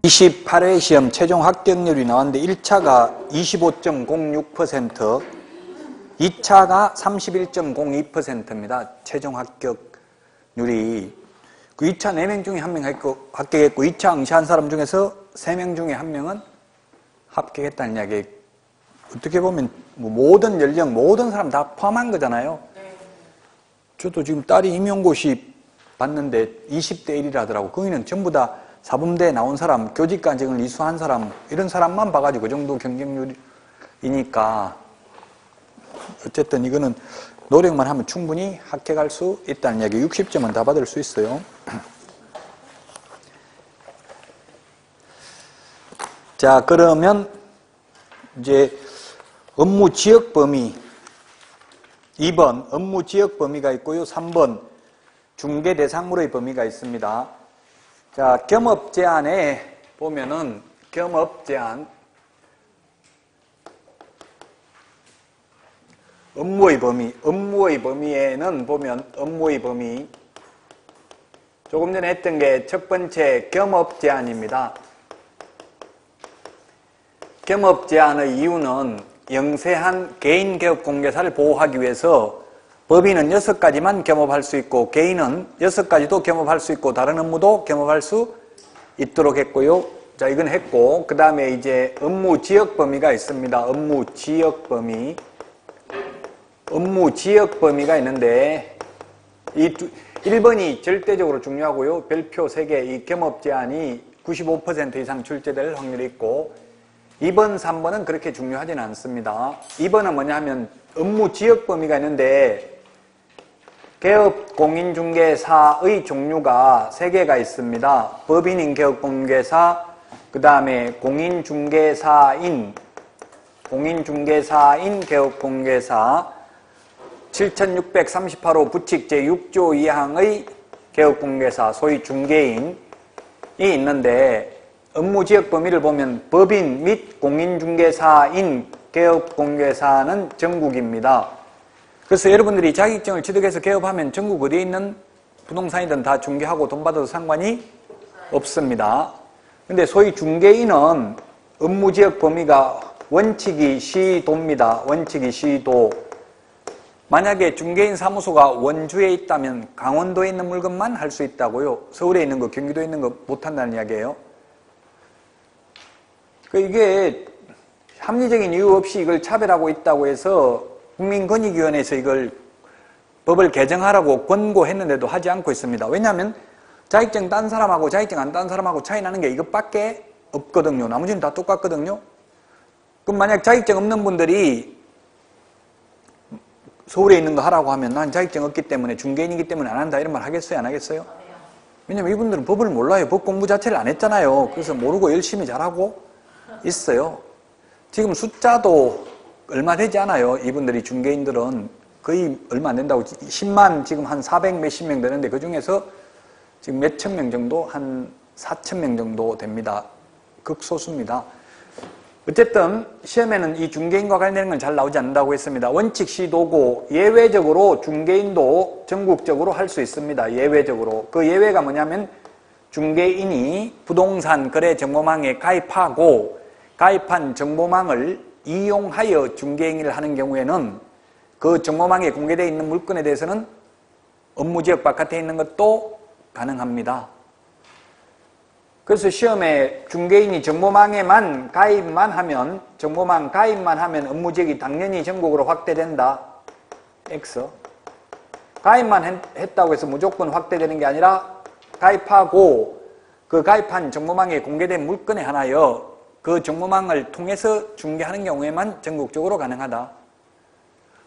28회 시험 최종 합격률이 나왔는데 1차가 25.06%, 2차가 31.02%입니다. 최종 합격률이. 그 2차 4명 중에 1명 합격했고 2차 응시한 사람 중에서 3명 중에 1명은 합격했다는 이야기. 어떻게 보면 모든 연령, 모든 사람 다 포함한 거잖아요. 저도 지금 딸이 임용고시 봤는데 20대 1이라더라고. 거기는 전부 다 사범대에 나온 사람, 교직과정을 이수한 사람, 이런 사람만 봐가지고 그 정도 경쟁률이니까 어쨌든 이거는 노력만 하면 충분히 합격할 수 있다는 이야기. 60점은 다 받을 수 있어요. 자, 그러면 이제 업무 지역 범위 2번 업무 지역 범위가 있고요. 3번 중개 대상으로의 범위가 있습니다. 자, 겸업 제한에 보면은 겸업 제한 업무의 범위에는 보면 업무의 범위 조금 전에 했던 게 첫 번째 겸업 제한입니다. 겸업 제한의 이유는 영세한 개인 개업 공개사를 보호하기 위해서 법인은 6가지만 겸업할 수 있고 개인은 6가지도 겸업할 수 있고 다른 업무도 겸업할 수 있도록 했고요. 자, 이건 했고 그 다음에 이제 업무 지역 범위가 있습니다. 업무 지역 범위가 있는데 이 1번이 절대적으로 중요하고요. 별표 3개 이 겸업 제한이 95% 이상 출제될 확률이 있고 2번, 3번은 그렇게 중요하지는 않습니다. 2번은 뭐냐 하면 업무 지역 범위가 있는데 개업 공인중개사의 종류가 3개가 있습니다. 법인인 개업공개사, 그 다음에 공인중개사인 개업공개사 7638호 부칙 제6조 2항의 개업공개사, 소위 중개인이 있는데 업무지역 범위를 보면 법인 및 공인중개사인 개업공개사는 전국입니다. 그래서 여러분들이 자격증을 취득해서 개업하면 전국 어디에 있는 부동산이든 다 중개하고 돈 받아도 상관이 없습니다. 근데 소위 중개인은 업무지역 범위가 원칙이 시도입니다. 원칙이 시도. 만약에 중개인 사무소가 원주에 있다면 강원도에 있는 물건만 할 수 있다고요. 서울에 있는 거, 경기도에 있는 거 못한다는 이야기예요. 이게 합리적인 이유 없이 이걸 차별하고 있다고 해서 국민권익위원회에서 이걸 법을 개정하라고 권고했는데도 하지 않고 있습니다. 왜냐하면 자격증 딴 사람하고 자격증 안 딴 사람하고 차이 나는 게 이것밖에 없거든요. 나머지는 다 똑같거든요. 그럼 만약 자격증 없는 분들이 서울에 있는 거 하라고 하면 난 자격증 없기 때문에 중개인이기 때문에 안 한다 이런 말 하겠어요? 안 하겠어요? 왜냐면 이분들은 법을 몰라요. 법 공부 자체를 안 했잖아요. 그래서 모르고 열심히 잘하고 있어요. 지금 숫자도 얼마 되지 않아요. 이분들이 중개인들은 거의 얼마 안 된다고 10만 지금 한 400 몇십 명 되는데 그 중에서 지금 몇천 명 정도 한 4천 명 정도 됩니다. 극소수입니다. 어쨌든 시험에는 이 중개인과 관련된 건 잘 나오지 않는다고 했습니다. 원칙 시도고 예외적으로 중개인도 전국적으로 할 수 있습니다. 예외적으로. 그 예외가 뭐냐면 중개인이 부동산 거래 정보망에 가입하고 가입한 정보망을 이용하여 중개행위를 하는 경우에는 그 정보망에 공개되어 있는 물건에 대해서는 업무지역 바깥에 있는 것도 가능합니다. 그래서 시험에 중개인이 정보망에만 가입만 하면 정보망 가입만 하면 업무지역이 당연히 전국으로 확대된다. X. 가입만 했다고 해서 무조건 확대되는 게 아니라 가입하고 그 가입한 정보망에 공개된 물건에 하나여 그 정보망을 통해서 중개하는 경우에만 전국적으로 가능하다.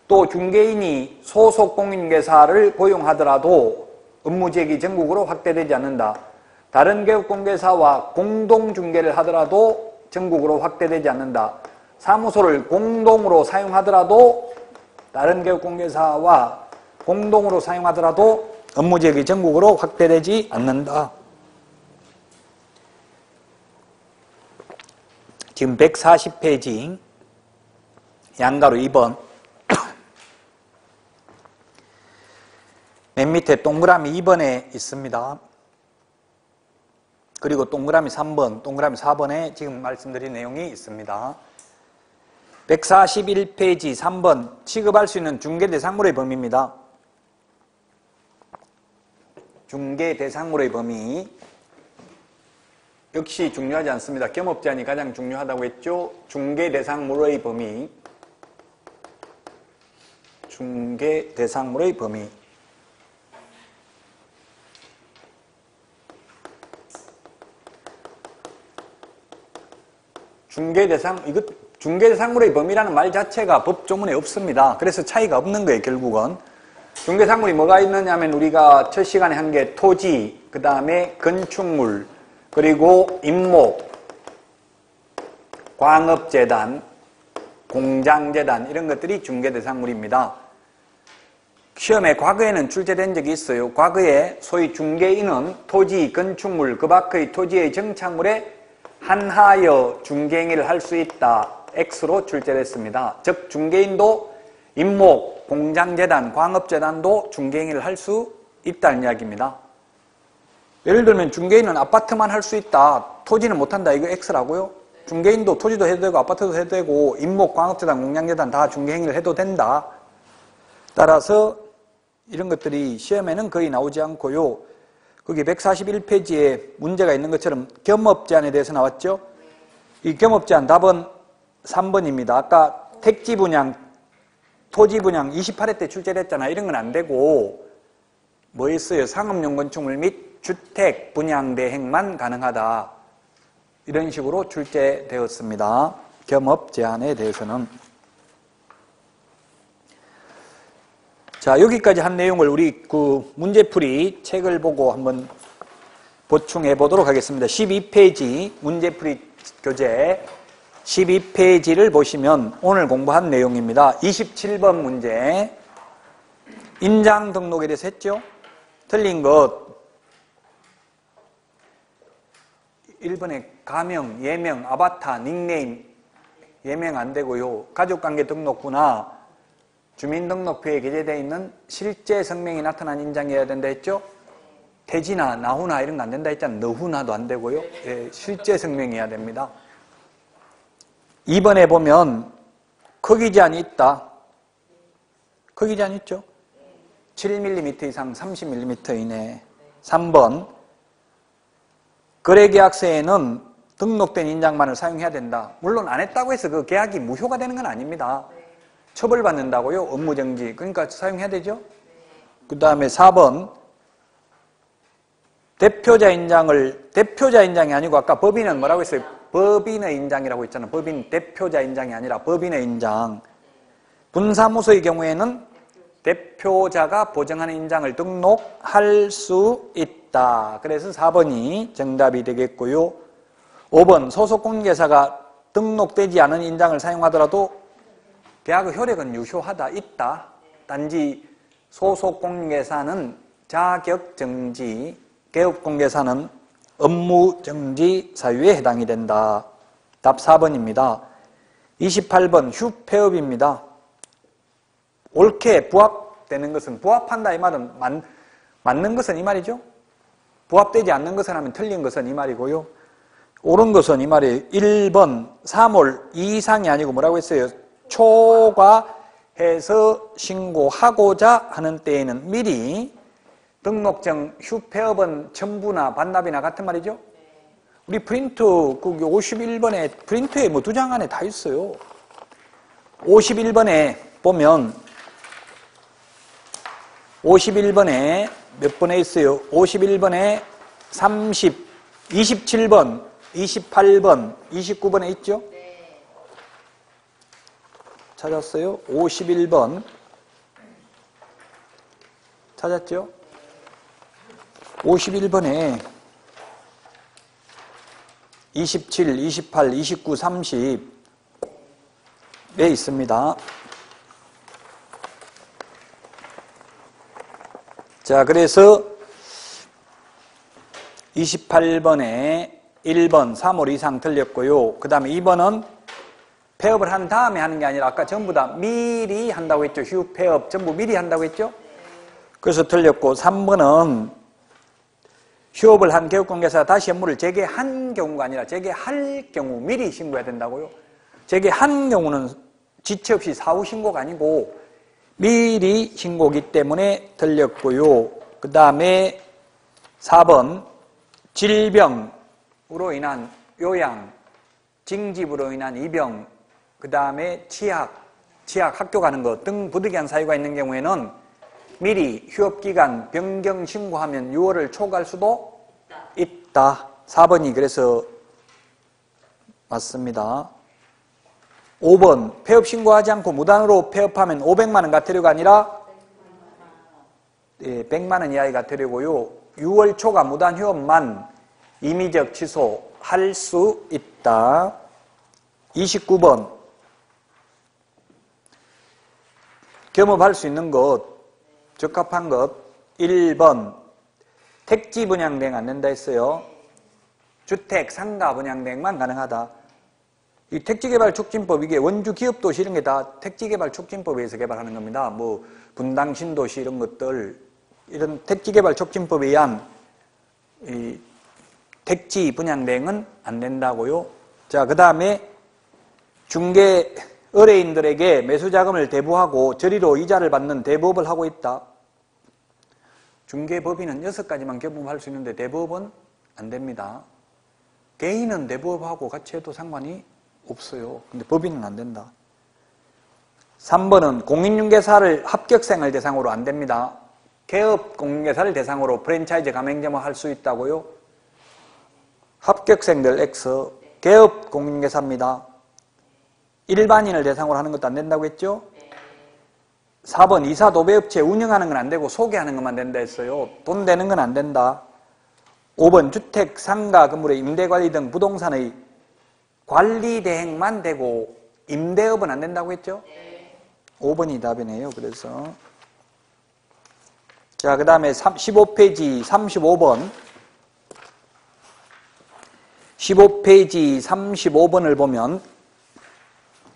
또 중개인이 소속 공인중개사를 고용하더라도 업무지역이 전국으로 확대되지 않는다. 다른 개업공개사와 공동중개를 하더라도 전국으로 확대되지 않는다. 사무소를 공동으로 사용하더라도 다른 개업공개사와 공동으로 사용하더라도 업무지역이 전국으로 확대되지 않는다. 지금 140페이지 양가로 2번 맨 밑에 동그라미 2번에 있습니다. 그리고 동그라미 3번, 동그라미 4번에 지금 말씀드린 내용이 있습니다. 141페이지 3번, 취급할 수 있는 중개대상물의 범위입니다. 중개대상물의 범위. 역시 중요하지 않습니다. 겸업제한이 가장 중요하다고 했죠. 중개대상물의 범위. 중개대상물의 범위. 중개대상물의 범위라는 말 자체가 법조문에 없습니다. 그래서 차이가 없는 거예요, 결국은. 중개상물이 뭐가 있느냐면 우리가 첫 시간에 한 게 토지, 그 다음에 건축물, 그리고 임목, 광업재단, 공장재단 이런 것들이 중개대상물입니다. 시험에 과거에는 출제된 적이 있어요. 과거에 소위 중개인은 토지, 건축물, 그 밖의 토지의 정착물에 한하여 중개행위를 할 수 있다. X로 출제됐습니다. 즉 중개인도 임목, 공장재단, 광업재단도 중개행위를 할 수 있다는 이야기입니다. 예를 들면 중개인은 아파트만 할 수 있다. 토지는 못한다. 이거 X라고요. 중개인도 토지도 해도 되고 아파트도 해도 되고 임목, 광업재단, 공장재단 다 중개행위를 해도 된다. 따라서 이런 것들이 시험에는 거의 나오지 않고요. 거기 141페이지에 문제가 있는 것처럼 겸업제한에 대해서 나왔죠. 이 겸업제한 답은 3번입니다. 아까 택지 분양, 토지 분양 28회 때 출제됐잖아. 이런 건 안 되고 뭐 있어요? 상업용 건축물 및 주택 분양 대행만 가능하다. 이런 식으로 출제되었습니다. 겸업 제한에 대해서는. 자, 여기까지 한 내용을 우리 그 문제풀이 책을 보고 한번 보충해 보도록 하겠습니다. 12페이지 문제풀이 교재 12페이지를 보시면 오늘 공부한 내용입니다. 27번 문제. 인장 등록에 대해서 했죠? 틀린 것. 1번에 가명, 예명, 아바타, 닉네임, 예명 안 되고요. 가족관계 등록부나 주민등록부에 게재되어 있는 실제 성명이 나타난 인장이어야 된다 했죠? 태지나 나후나 이런 거 안 된다 했잖아요. 너후나도 안 되고요. 예, 실제 성명이어야 됩니다. 2번에 보면 크기 제한이 있다. 크기 제한 있죠? 7mm 이상 30mm 이내. 3번 거래계약서에는 등록된 인장만을 사용해야 된다. 물론 안 했다고 해서 그 계약이 무효가 되는 건 아닙니다. 처벌받는다고요. 업무정지. 그러니까 사용해야 되죠. 그 다음에 4번 대표자 인장이 아니고 아까 법인은 뭐라고 했어요? 법인의 인장이라고 했잖아요. 법인 대표자 인장이 아니라 법인의 인장. 분사무소의 경우에는 대표자가 보증하는 인장을 등록할 수 있다. 그래서 4번이 정답이 되겠고요. 5번 소속공인중개사가 등록되지 않은 인장을 사용하더라도 계약의 효력은 유효하다. 있다. 단지 소속공인중개사는 자격정지, 개업공개사는 업무정지 사유에 해당이 된다. 답 4번입니다. 28번 휴폐업입니다. 옳게 부합되는 것은 부합한다 이 말은 맞는 것은 이 말이죠. 부합되지 않는 것은 하면 틀린 것은 이 말이고요. 옳은 것은 이 말이에요. 1번 3월 이상이 아니고 뭐라고 했어요? 초과해서 신고하고자 하는 때에는 미리 등록증 휴폐업은 첨부나 반납이나 같은 말이죠. 우리 프린트 그 51번에 프린트에 뭐 2장 안에 다 있어요. 51번에 보면 51번에 몇 번에 있어요? 51번에 27번, 28번, 29번에 있죠? 찾았어요? 51번 찾았죠? 51번에 27, 28, 29, 30에 있습니다. 자, 그래서 28번에 1번 3월 이상 틀렸고요. 그 다음에 2번은 폐업을 한 다음에 하는 게 아니라 아까 전부 다 미리 한다고 했죠. 휴폐업 전부 미리 한다고 했죠. 그래서 틀렸고 3번은 휴업을 한 개업공개사가 다시 업무를 재개한 경우가 아니라 재개할 경우 미리 신고해야 된다고요. 재개한 경우는 지체 없이 사후 신고가 아니고 미리 신고기 때문에 틀렸고요. 그 다음에 4번 질병으로 인한 요양, 징집으로 인한 입영, 그 다음에 치약 학교 가는 것 등 부득이한 사유가 있는 경우에는 미리 휴업기간 변경 신고하면 6월을 초과할 수도 있다. 4번이 그래서 맞습니다. 5번 폐업 신고하지 않고 무단으로 폐업하면 500만 원 과태료가 아니라 100만 원 이하의 과태료고요. 6월 초과 무단 휴업만 임의적 취소할 수 있다. 29번 겸업할 수 있는 것, 적합한 것. 1번 택지 분양 대행 안 된다 했어요. 주택, 상가 분양 대행만 가능하다. 이 택지개발촉진법, 이게 원주 기업도시 이런 게 다 택지개발촉진법에 의해서 개발하는 겁니다. 뭐 분당 신도시 이런 것들, 이런 택지개발촉진법에 의한 이 택지 분양 대행은 안 된다고요. 자, 그 다음에 중개 의뢰인들에게 매수자금을 대부하고 저리로 이자를 받는 대부업을 하고 있다. 중개법인은 6가지만 겸업할 수 있는데 대부업은 안 됩니다. 개인은 대부업하고 같이 해도 상관이 없어요. 근데 법인은 안 된다. 3번은 공인중개사를 합격생을 대상으로 안 됩니다. 개업 공인중개사를 대상으로 프랜차이즈 가맹점을 할 수 있다고요. 합격생들 X, 개업 공인중개사입니다. 일반인을 대상으로 하는 것도 안 된다고 했죠? 4번 이사 도배업체 운영하는 건 안 되고 소개하는 것만 된다 했어요. 돈 되는 건 안 된다. 5번 주택, 상가, 건물의 임대관리 등 부동산의 관리 대행만 되고 임대업은 안 된다고 했죠? 5번이 답이네요. 그래서 자, 그 다음에 15페이지 35번 15페이지 35번을 보면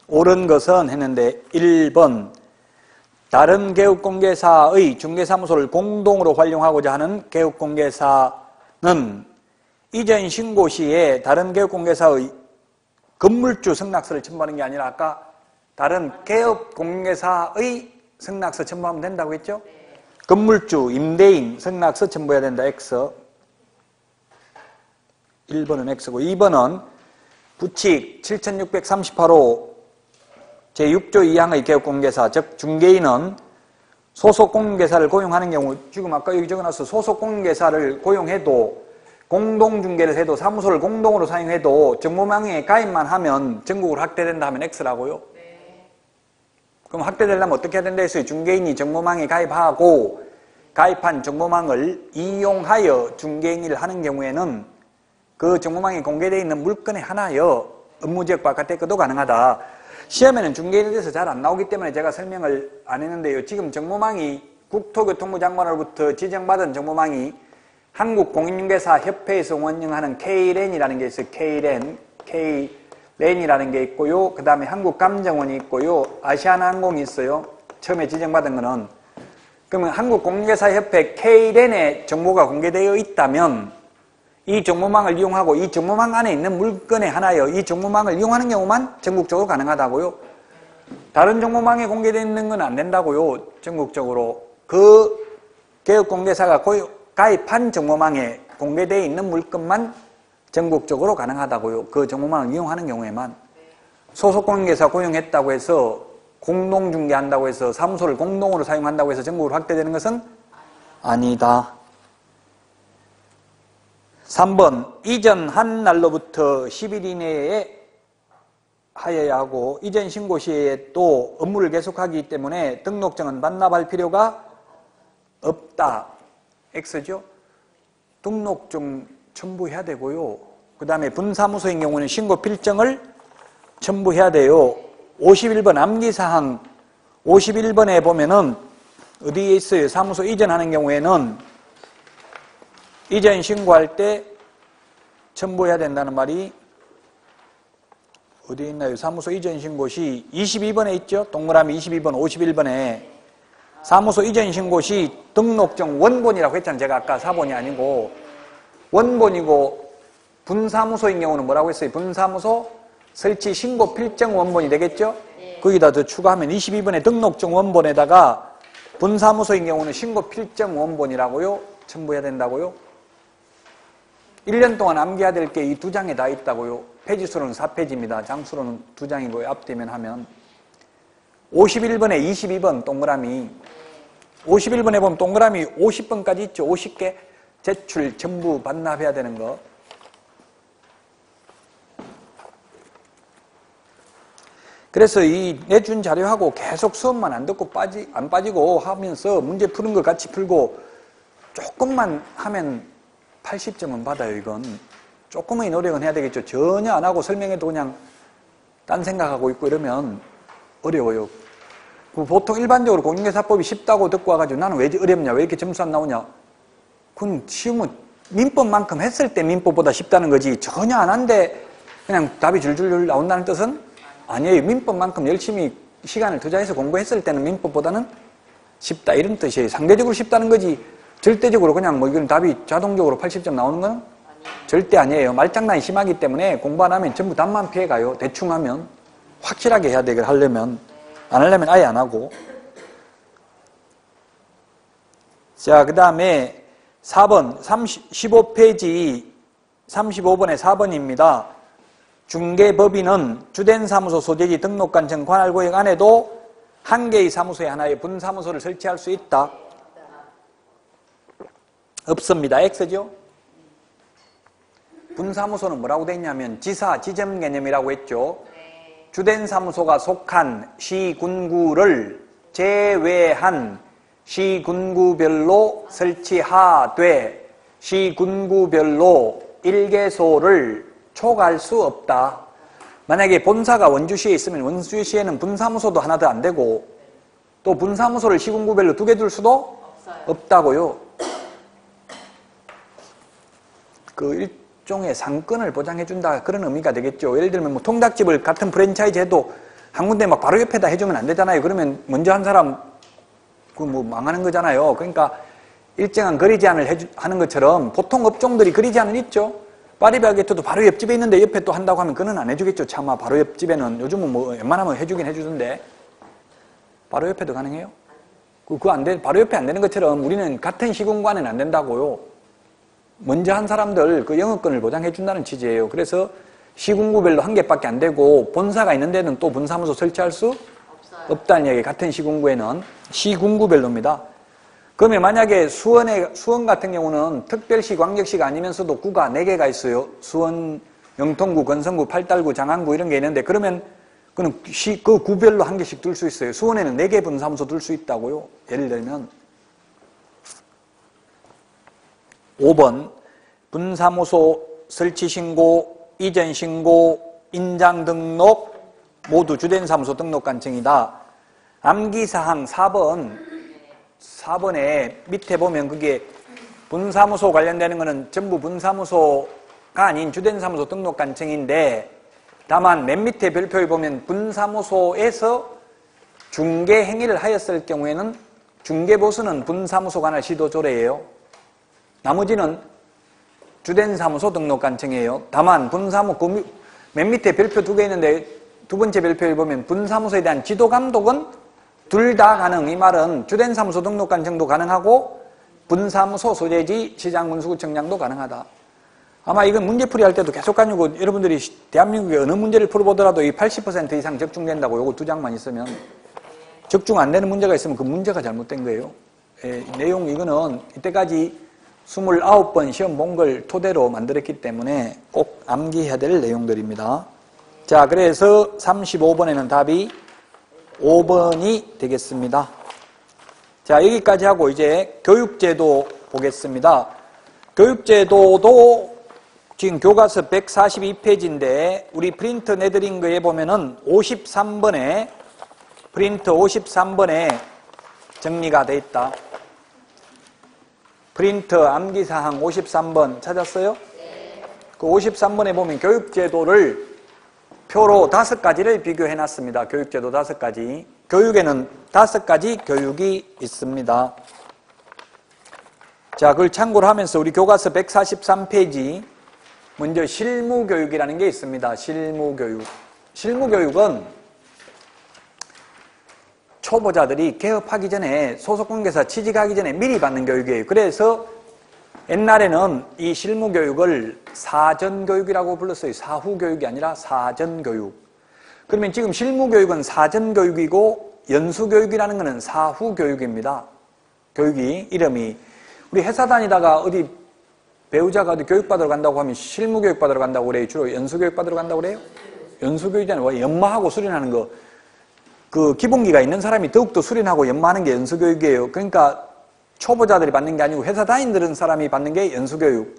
옳은 것은 했는데 1번 다른 개업공개사의 중개사무소를 공동으로 활용하고자 하는 개업공개사는 이전 신고 시에 다른 개업공개사의 건물주 승낙서를 첨부하는 게 아니라 아까 다른 개업공개사의 승낙서 첨부하면 된다고 했죠? 건물주, 임대인 승낙서 첨부해야 된다. X. 1번은 X고 2번은 부칙 7638호 제6조 2항의 개업공개사, 즉 중개인은 소속공인중개사를 고용하는 경우, 지금 아까 여기 적어놨어. 소속공인중개사를 고용해도 공동중개를 해도 사무소를 공동으로 사용해도 정보망에 가입만 하면 전국으로 확대된다 하면 X라고요? 네. 그럼 확대되려면 어떻게 해야 된다 했어요? 중개인이 정보망에 가입하고 가입한 정보망을 이용하여 중개인 일을 하는 경우에는 그 정보망에 공개되어 있는 물건에 하나여 업무지역 바깥의 것도 가능하다. 시험에는 중개인에 대해서 잘 안 나오기 때문에 제가 설명을 안 했는데요. 지금 정보망이 국토교통부 장관으로부터 지정받은 정보망이 한국공인중개사협회에서 운영하는 K랜이라는 게 있어요. K랜이라는 게 있고요. 그 다음에 한국감정원이 있고요. 아시아나항공이 있어요. 처음에 지정받은 거는. 그러면 한국공인중개사협회 K랜의 정보가 공개되어 있다면 이 정보망을 이용하고 이 정보망 안에 있는 물건에 하나여 이 정보망을 이용하는 경우만 전국적으로 가능하다고요. 다른 정보망에 공개되어 있는 건 안 된다고요. 전국적으로. 그 개업공개사가 가입한 정보망에 공개되어 있는 물건만 전국적으로 가능하다고요. 그 정보망을 이용하는 경우에만. 소속공인중개사 고용했다고 해서 공동중개한다고 해서 사무소를 공동으로 사용한다고 해서 전국으로 확대되는 것은 아니다. 3번 이전 한 날로부터 10일 이내에 하여야 하고 이전 신고 시에 또 업무를 계속하기 때문에 등록증은 반납할 필요가 없다. X죠? 등록증 첨부해야 되고요. 그 다음에 분사무소인 경우는 신고 필정을 첨부해야 돼요. 51번 암기사항 51번에 보면은 어디에 있어요? 사무소 이전하는 경우에는 이전 신고할 때 첨부해야 된다는 말이 어디에 있나요? 사무소 이전 신고 시 22번에 있죠? 동그라미 22번, 51번에 사무소 이전 신고 시 등록증 원본이라고 했잖아요. 제가 아까 4번이 아니고 원본이고 분사무소인 경우는 뭐라고 했어요? 분사무소 설치 신고 필정 원본이 되겠죠? 거기다 더 추가하면 22번의 등록증 원본에다가 분사무소인 경우는 신고 필정 원본이라고요? 첨부해야 된다고요? 1년 동안 암기해야 될 게 이 2장에 다 있다고요. 페이지수로는 4페이지입니다. 장수로는 2장이고요. 앞뒤면 하면 51번에 22번 동그라미 51번에 보면 동그라미 50번까지 있죠. 50개 제출 전부 반납해야 되는 거. 그래서 이 내준 자료하고 계속 수업만 안 듣고 안 빠지고 하면서 문제 푸는 거 같이 풀고 조금만 하면 80점은 받아요. 이건 조금의 노력은 해야 되겠죠. 전혀 안 하고 설명해도 그냥 딴 생각하고 있고 이러면 어려워요. 보통 일반적으로 공인중개사법이 쉽다고 듣고 와가지고 나는 왜 어렵냐, 왜 이렇게 점수 안 나오냐. 그건 쉬우면 민법만큼 했을 때 민법보다 쉽다는 거지 전혀 안 한데 그냥 답이 줄줄 나온다는 뜻은 아니에요. 민법만큼 열심히 시간을 투자해서 공부했을 때는 민법보다는 쉽다 이런 뜻이에요. 상대적으로 쉽다는 거지 절대적으로 그냥 뭐 이건 답이 자동적으로 80점 나오는 건 절대 아니에요. 말장난이 심하기 때문에 공부 안 하면 전부 답만 피해가요. 대충 하면 확실하게 해야 돼. 이걸 하려면 안 하려면 아예 안 하고. 자, 그 다음에 4번 15페이지 35번에 4번입니다. 중개법인은 주된 사무소 소재지 등록관청 관할구역 안에도 한 개의 사무소에 하나의 분사무소를 설치할 수 있다. 없습니다. X죠? 분사무소는 뭐라고 돼 있냐면 지사, 지점 개념이라고 했죠. 주된 사무소가 속한 시군구를 제외한 시군구별로 설치하되 시군구별로 일개소를 초과할 수 없다. 만약에 본사가 원주시에 있으면 원주시에는 분사무소도 하나 더 안 되고 또 분사무소를 시군구별로 2개 둘 수도 없다고요. 그 일종의 상권을 보장해준다 그런 의미가 되겠죠. 예를 들면 뭐 통닭집을 같은 프랜차이즈 해도 한 군데 막 바로 옆에다 해주면 안 되잖아요. 그러면 먼저 한 사람 그 뭐 망하는 거잖아요. 그러니까 일정한 거리 제한을 하는 것처럼 보통 업종들이 거리 제한은 있죠. 파리바게트도 바로 옆집에 있는데 옆에 또 한다고 하면 그건 안 해주겠죠. 차마 바로 옆집에는 요즘은 뭐 웬만하면 해주긴 해주던데 바로 옆에도 가능해요? 그거 안 돼. 바로 옆에 안 되는 것처럼 우리는 같은 시공간은 안 된다고요. 먼저 한 사람들 그 영업권을 보장해 준다는 취지예요. 그래서 시군구별로 한 개밖에 안 되고 본사가 있는 데는 또 분사무소 설치할 수 없다는 얘기. 같은 시군구에는 시군구별로입니다. 그러면 만약에 수원 같은 경우는 특별시, 광역시가 아니면서도 구가 4개가 있어요. 수원, 영통구, 건성구, 팔달구, 장안구 이런 게 있는데 그러면 그는 그 구별로 한 개씩 둘 수 있어요. 수원에는 4개 분사무소 둘 수 있다고요. 예를 들면 5번 분사무소 설치 신고, 이전 신고, 인장 등록 모두 주된 사무소 등록관청이다. 암기사항 4번에 밑에 보면 그게 분사무소 관련되는 거는 전부 분사무소가 아닌 주된 사무소 등록관청인데 다만 맨 밑에 별표에 보면 분사무소에서 중개 행위를 하였을 경우에는 중개보수는 분사무소 관할 시도조례예요. 나머지는 주된 사무소 등록관청이에요. 다만 맨 밑에 별표 2개 있는데 두 번째 별표에 보면 분사무소에 대한 지도감독은 둘 다 가능. 이 말은 주된 사무소 등록관청도 가능하고 분사무소 소재지 시장군수구청장도 가능하다. 아마 이건 문제풀이 할 때도 계속 가지고 여러분들이 대한민국의 어느 문제를 풀어보더라도 이 80% 이상 적중된다고 요거 2장만 있으면 적중 안 되는 문제가 있으면 그 문제가 잘못된 거예요. 내용 이거는 이때까지 29번 시험 본 걸 토대로 만들었기 때문에 꼭 암기해야 될 내용들입니다. 자, 그래서 35번에는 답이 5번이 되겠습니다. 자, 여기까지 하고 이제 교육제도 보겠습니다. 교육제도도 지금 교과서 142페이지인데 우리 프린트 내드린 거에 보면은 53번에 프린트 53번에 정리가 돼 있다. 프린트 암기사항 53번 찾았어요? 네. 그 53번에 보면 교육제도를 표로 5가지를 비교해 놨습니다. 교육제도 5가지. 교육에는 5가지 교육이 있습니다. 자, 그걸 참고로 하면서 우리 교과서 143페이지 먼저 실무교육이라는 게 있습니다. 실무교육. 실무교육은 초보자들이 개업하기 전에 소속관계사 취직하기 전에 미리 받는 교육이에요. 그래서 옛날에는 이 실무교육을 사전교육이라고 불렀어요. 사후교육이 아니라 사전교육. 그러면 지금 실무교육은 사전교육이고 연수교육이라는 것은 사후교육입니다. 교육이 이름이 우리 회사 다니다가 어디 배우자가 어디 교육받으러 간다고 하면 실무교육 받으러 간다고 그래요. 주로 연수교육 받으러 간다고 그래요. 연수교육이잖아요. 연마하고 수련하는 거. 그 기본기가 있는 사람이 더욱더 수련하고 연마하는 게 연수교육이에요. 그러니까 초보자들이 받는 게 아니고 회사 다니는 사람이 받는 게 연수교육.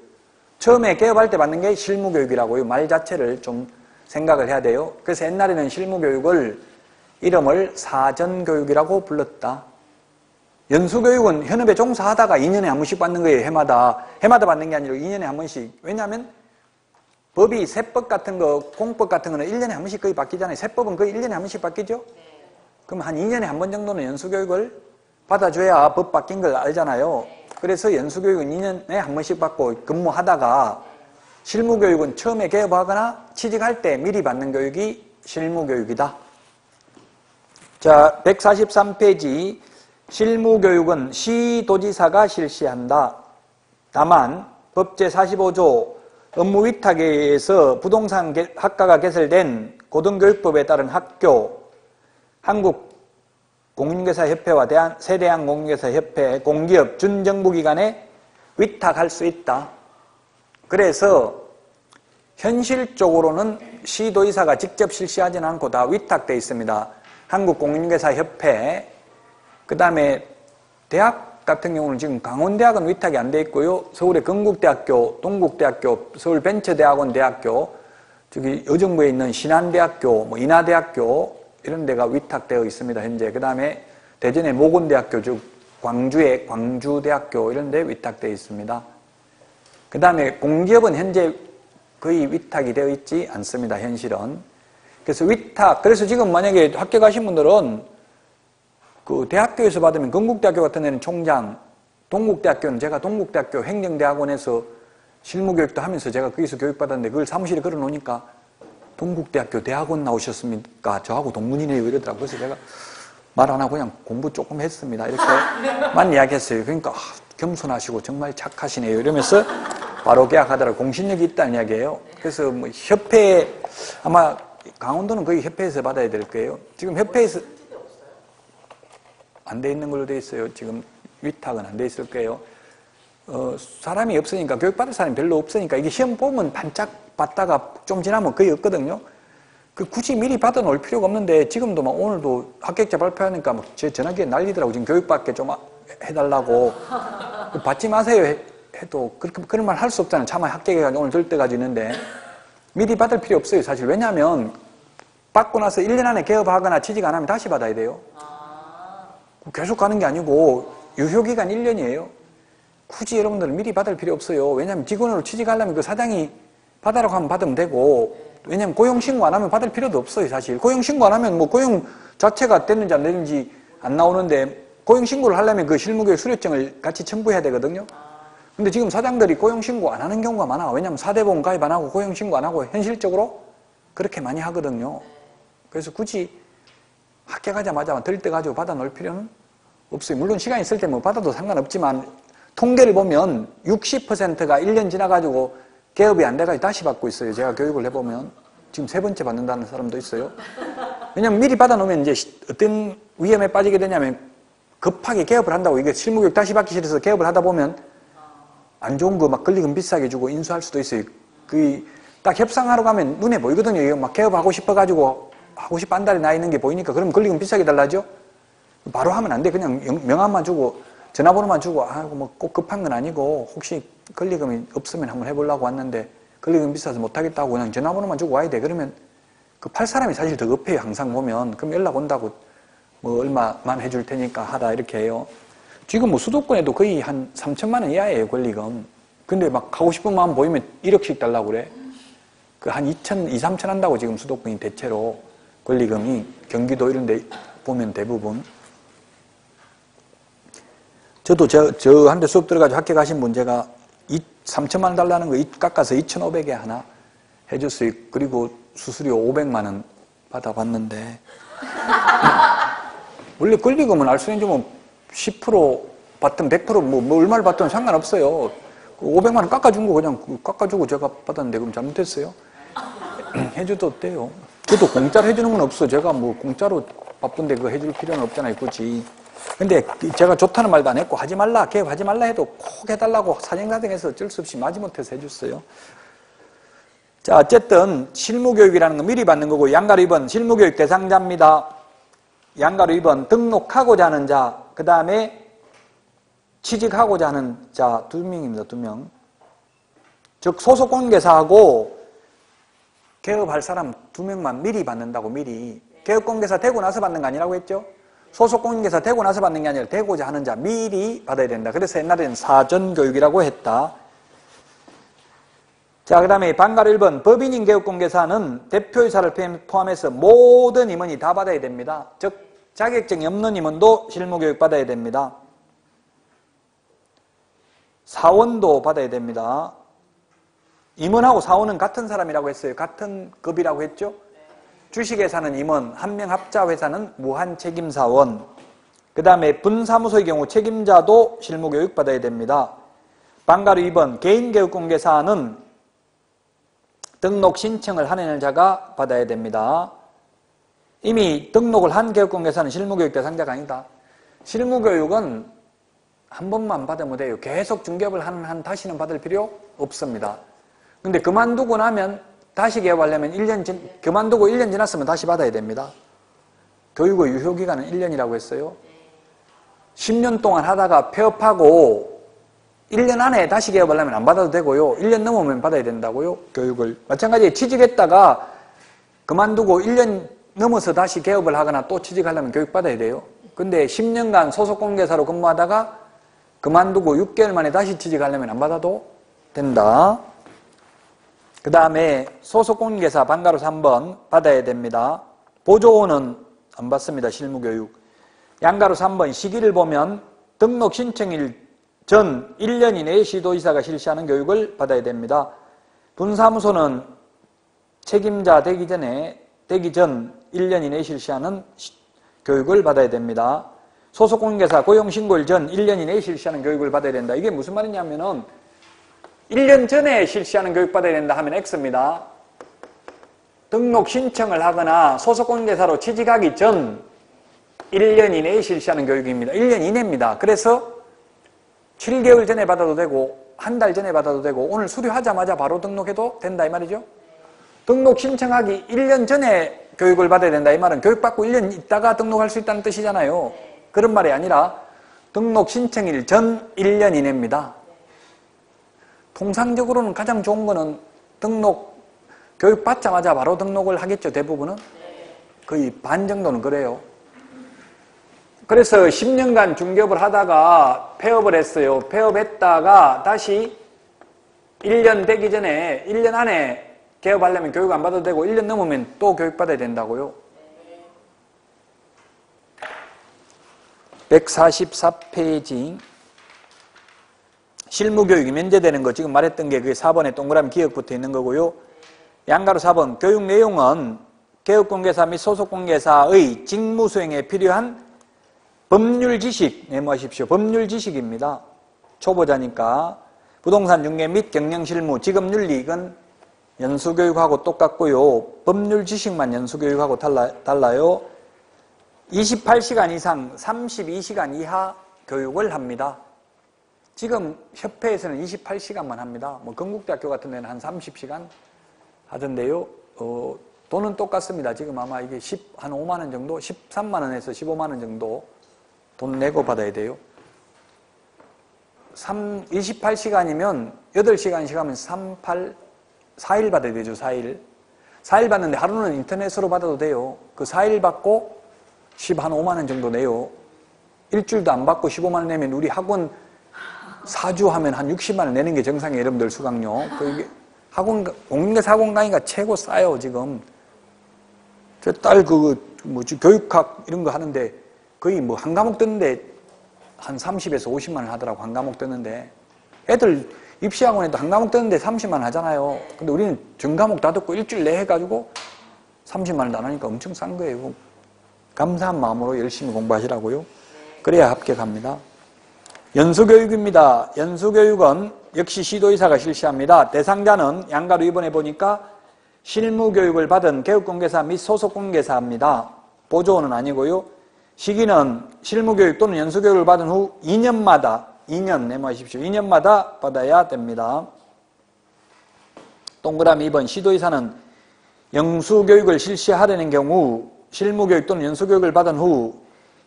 처음에 개업할 때 받는 게 실무교육이라고요. 말 자체를 좀 생각을 해야 돼요. 그래서 옛날에는 실무교육을 이름을 사전교육이라고 불렀다. 연수교육은 현업에 종사하다가 2년에 한 번씩 받는 거예요. 해마다 받는 게 아니라 2년에 한 번씩. 왜냐하면 법이 세법 같은 거, 공법 같은 거는 1년에 한 번씩 거의 바뀌잖아요. 세법은 거의 1년에 한 번씩 바뀌죠? 그럼 한 2년에 한 번 정도는 연수교육을 받아줘야 법 바뀐 걸 알잖아요. 그래서 연수교육은 2년에 한 번씩 받고 근무하다가 실무교육은 처음에 개업하거나 취직할 때 미리 받는 교육이 실무교육이다. 자, 143페이지 실무교육은 시도지사가 실시한다. 다만 법 제45조 업무위탁에서 부동산 학과가 개설된 고등교육법에 따른 학교, 한국공인중개사협회와 세대한공인중개사협회, 공기업, 준정부기관에 위탁할 수 있다. 그래서 현실적으로는 시도지사가 직접 실시하지는 않고 다 위탁되어 있습니다. 한국공인중개사협회, 그 다음에 대학 같은 경우는 지금 강원대학은 위탁이 안 돼 있고요. 서울의 건국대학교, 동국대학교, 서울벤처대학원 대학교, 저기 여정부에 있는 신한대학교, 뭐 인하대학교 이런 데가 위탁되어 있습니다. 현재. 그 다음에 대전의 모건대학교, 즉 광주의 광주대학교 이런 데 위탁되어 있습니다. 그 다음에 공기업은 현재 거의 위탁이 되어 있지 않습니다. 현실은. 그래서 그래서 지금 만약에 학교 가신 분들은 그 대학교에서 받으면 건국대학교 같은 데는 총장, 동국대학교는 제가 동국대학교 행정대학원에서 실무교육도 하면서 제가 거기서 교육받았는데 그걸 사무실에 걸어놓으니까 동국대학교 대학원 나오셨습니까? 저하고 동문이네요 이러더라고요. 그래서 제가 말 안 하고 그냥 공부 조금 했습니다. 이렇게만 이야기했어요. 그러니까 겸손하시고 정말 착하시네요 이러면서 바로 계약하더라고요. 공신력이 있다는 이야기예요. 그래서 뭐 협회, 아마 강원도는 거의 협회에서 받아야 될 거예요. 지금 협회에서 안 돼 있는 걸로 돼 있어요. 지금 위탁은 안 돼 있을 거예요. 사람이 없으니까, 교육받을 사람이 별로 없으니까, 이게 시험 보면 반짝 받다가 좀 지나면 거의 없거든요. 굳이 미리 받아 놓을 필요가 없는데, 지금도 막 오늘도 합격자 발표하니까 막 제 전화기에 난리더라고. 지금 교육받게 좀 해달라고. 받지 마세요 해도, 그런 말 할 수 없잖아요. 차마 합격해가지고 오늘 들 때까지 있는데. 미리 받을 필요 없어요, 사실. 왜냐하면, 받고 나서 1년 안에 개업하거나 취직 안 하면 다시 받아야 돼요. 계속 가는 게 아니고 유효기간 1년이에요. 굳이 여러분들은 미리 받을 필요 없어요. 왜냐하면 직원으로 취직하려면 그 사장이 받으라고 하면 받으면 되고, 왜냐하면 고용신고 안 하면 받을 필요도 없어요. 사실 고용신고 안 하면 뭐 고용 자체가 됐는지 안 됐는지 안 나오는데, 고용신고를 하려면 그 실무교육 수료증을 같이 첨부해야 되거든요. 근데 지금 사장들이 고용신고 안 하는 경우가 많아. 왜냐하면 사대보험 가입 안 하고 고용신고 안 하고 현실적으로 그렇게 많이 하거든요. 그래서 굳이 합격하자마자 들 때 가지고 받아 놓을 필요는 없어요. 물론 시간이 있을 때 뭐 받아도 상관없지만, 통계를 보면 60%가 1년 지나가지고 개업이 안 돼가지고 다시 받고 있어요. 제가 교육을 해보면. 지금 3번째 받는다는 사람도 있어요. 왜냐면 미리 받아 놓으면 이제 어떤 위험에 빠지게 되냐면, 급하게 개업을 한다고, 이게 실무교육 다시 받기 싫어서 개업을 하다 보면 안 좋은 거 막 권리금 비싸게 주고 인수할 수도 있어요. 딱 협상하러 가면 눈에 보이거든요. 이거 막 개업하고 싶어가지고 하고 싶어 한 달에 나 있는 게 보이니까, 그럼 권리금 비싸게 달라죠? 바로 하면 안 돼. 그냥 명함만 주고 전화번호만 주고, 뭐 꼭 급한 건 아니고 혹시 권리금이 없으면 한번 해보려고 왔는데 권리금 비싸서 못하겠다고 그냥 전화번호만 주고 와야 돼. 그러면 팔 사람이 사실 더 급해요. 항상 보면. 그럼 연락 온다고 뭐 얼마만 해줄 테니까 하다 이렇게 해요. 지금 뭐 수도권에도 거의 한 3천만 원 이하예요. 권리금. 근데 막 하고 싶은 마음 보이면 1억씩 달라고 그래. 한 2,3천 한다고 지금 수도권이 대체로 권리금이 경기도 이런 데 보면 대부분. 저도 저한테 수업 들어가지고 학교 가신 분 제가 3천만 원 달라는 거 깎아서 2,500에 하나 해줬어요. 그리고 수수료 500만 원 받아봤는데 원래 권리금은 알선해 주면 10% 받든 100% 뭐 얼마를 받든 상관없어요. 500만 원 깎아준 거 그냥 깎아주고 제가 받았는데 그럼 잘못했어요? 해줘도 돼요. 저도 공짜로 해주는 건 없어. 제가 뭐 공짜로 바쁜데 그거 해줄 필요는 없잖아요. 굳이. 근데 제가 좋다는 말도 안 했고 하지 말라, 개업하지 말라 해도 꼭 해달라고 사정사정해서 어쩔 수 없이 마지못해서 해줬어요. 자, 어쨌든 실무교육이라는 건 미리 받는 거고 양가로 2번 실무교육 대상자입니다. 양가로 2번 등록하고자 하는 자, 그 다음에 취직하고자 하는 자 2명입니다. 2명. 즉 소속공개사하고 개업할 사람 2명만 미리 받는다고 미리. 개업공개사 되고 나서 받는 거 아니라고 했죠? 소속공개사 되고 나서 받는 게 아니라 되고자 하는 자 미리 받아야 된다. 그래서 옛날에는 사전교육이라고 했다. 자, 그 다음에 반가로 1번 법인인 개업공개사는 대표이사를 포함해서 모든 임원이 다 받아야 됩니다. 즉 자격증이 없는 임원도 실무교육 받아야 됩니다. 사원도 받아야 됩니다. 임원하고 사원은 같은 사람이라고 했어요. 같은 급이라고 했죠? 주식회사는 임원, 한명합자회사는 무한책임사원. 그 다음에 분사무소의 경우 책임자도 실무교육 받아야 됩니다. 반가로 2번 개인교육공개사는 등록 신청을 하는 자가 받아야 됩니다. 이미 등록을 한 교육공개사는 실무교육 대상자가 아니다. 실무교육은 한 번만 받으면 돼요. 계속 중개업을 하는 한 다시는 받을 필요 없습니다. 근데 그만두고 나면 다시 개업하려면 그만두고 1년 지났으면 다시 받아야 됩니다. 교육의 유효기간은 1년이라고 했어요. 10년 동안 하다가 폐업하고 1년 안에 다시 개업하려면 안 받아도 되고요. 1년 넘으면 받아야 된다고요. 교육을. 마찬가지로 취직했다가 그만두고 1년 넘어서 다시 개업을 하거나 또 취직하려면 교육 받아야 돼요. 근데 10년간 소속공개사로 근무하다가 그만두고 6개월 만에 다시 취직하려면 안 받아도 된다. 그 다음에 소속공개사 반가로 3번 받아야 됩니다. 보조원은 안 받습니다. 실무교육. 양가로 3번 시기를 보면 등록 신청일 전 1년 이내에 시도이사가 실시하는 교육을 받아야 됩니다. 분사무소는 책임자 되기 전 1년 이내에 실시하는 교육을 받아야 됩니다. 소속공개사 고용신고일 전 1년 이내에 실시하는 교육을 받아야 된다. 이게 무슨 말이냐면은 1년 전에 실시하는 교육 받아야 된다 하면 X입니다. 등록 신청을 하거나 소속공개사로 취직하기 전 1년 이내에 실시하는 교육입니다. 1년 이내입니다. 그래서 7개월 전에 받아도 되고 한 달 전에 받아도 되고 오늘 수료하자마자 바로 등록해도 된다 이 말이죠. 등록 신청하기 1년 전에 교육을 받아야 된다 이 말은 교육받고 1년 있다가 등록할 수 있다는 뜻이잖아요. 그런 말이 아니라 등록 신청일 전 1년 이내입니다. 통상적으로는 가장 좋은 거는 교육 받자마자 바로 등록을 하겠죠. 대부분은. 거의 반 정도는 그래요. 그래서 10년간 중개업을 하다가 폐업을 했어요. 폐업했다가 다시 1년 되기 전에 1년 안에 개업하려면 교육 안 받아도 되고 1년 넘으면 또 교육 받아야 된다고요. 144페이지 실무교육이 면제되는 거 지금 말했던 게 그게 4번에 동그라미 기억 붙어 있는 거고요. 양가로 4번 교육 내용은 개업공개사 및 소속공개사의 직무수행에 필요한 법률 지식 메모하십시오. 법률 지식입니다. 초보자니까 부동산 중개 및 경영실무 직업윤리 이건 연수교육하고 똑같고요. 법률 지식만 연수교육하고 달라요. 28시간 이상 32시간 이하 교육을 합니다. 지금 협회에서는 28시간만 합니다. 뭐 건국대학교 같은 데는 한 30시간 하던데요. 돈은 똑같습니다. 지금 아마 이게 한 5만 원 정도, 13만 원에서 15만 원 정도 돈 내고 받아야 돼요. 28시간이면 8시간씩 하면 4일 받아야 되죠. 4일. 4일 받는데 하루는 인터넷으로 받아도 돼요. 그 4일 받고 한 5만 원 정도 내요. 일주일도 안 받고 15만 원 내면 우리 학원 4주 하면 한 60만 원 내는 게 정상이에요. 여러분들 수강료. 이게 공인중개사 학원 강의가 최고 싸요. 지금. 저 딸 교육학 이런 거 하는데 거의 뭐 한 과목 듣는데 한 30에서 50만 원 하더라고, 한 과목 듣는데. 애들 입시학원에도 한 과목 듣는데 30만 원 하잖아요. 근데 우리는 전 과목 다 듣고 일주일 내에 해가지고 30만 원도 안 하니까 엄청 싼 거예요. 감사한 마음으로 열심히 공부하시라고요. 그래야 합격합니다. 연수교육입니다. 연수교육은 역시 시도의사가 실시합니다. 대상자는 양가로 이번에 보니까 실무교육을 받은 개업공개사 및 소속공개사입니다. 보조원은 아니고요. 시기는 실무교육 또는 연수교육을 받은 후 2년마다 2년 메모하십시오. 2년마다 받아야 됩니다. 동그라미 2번 시도의사는 연수교육을 실시하려는 경우 실무교육 또는 연수교육을 받은 후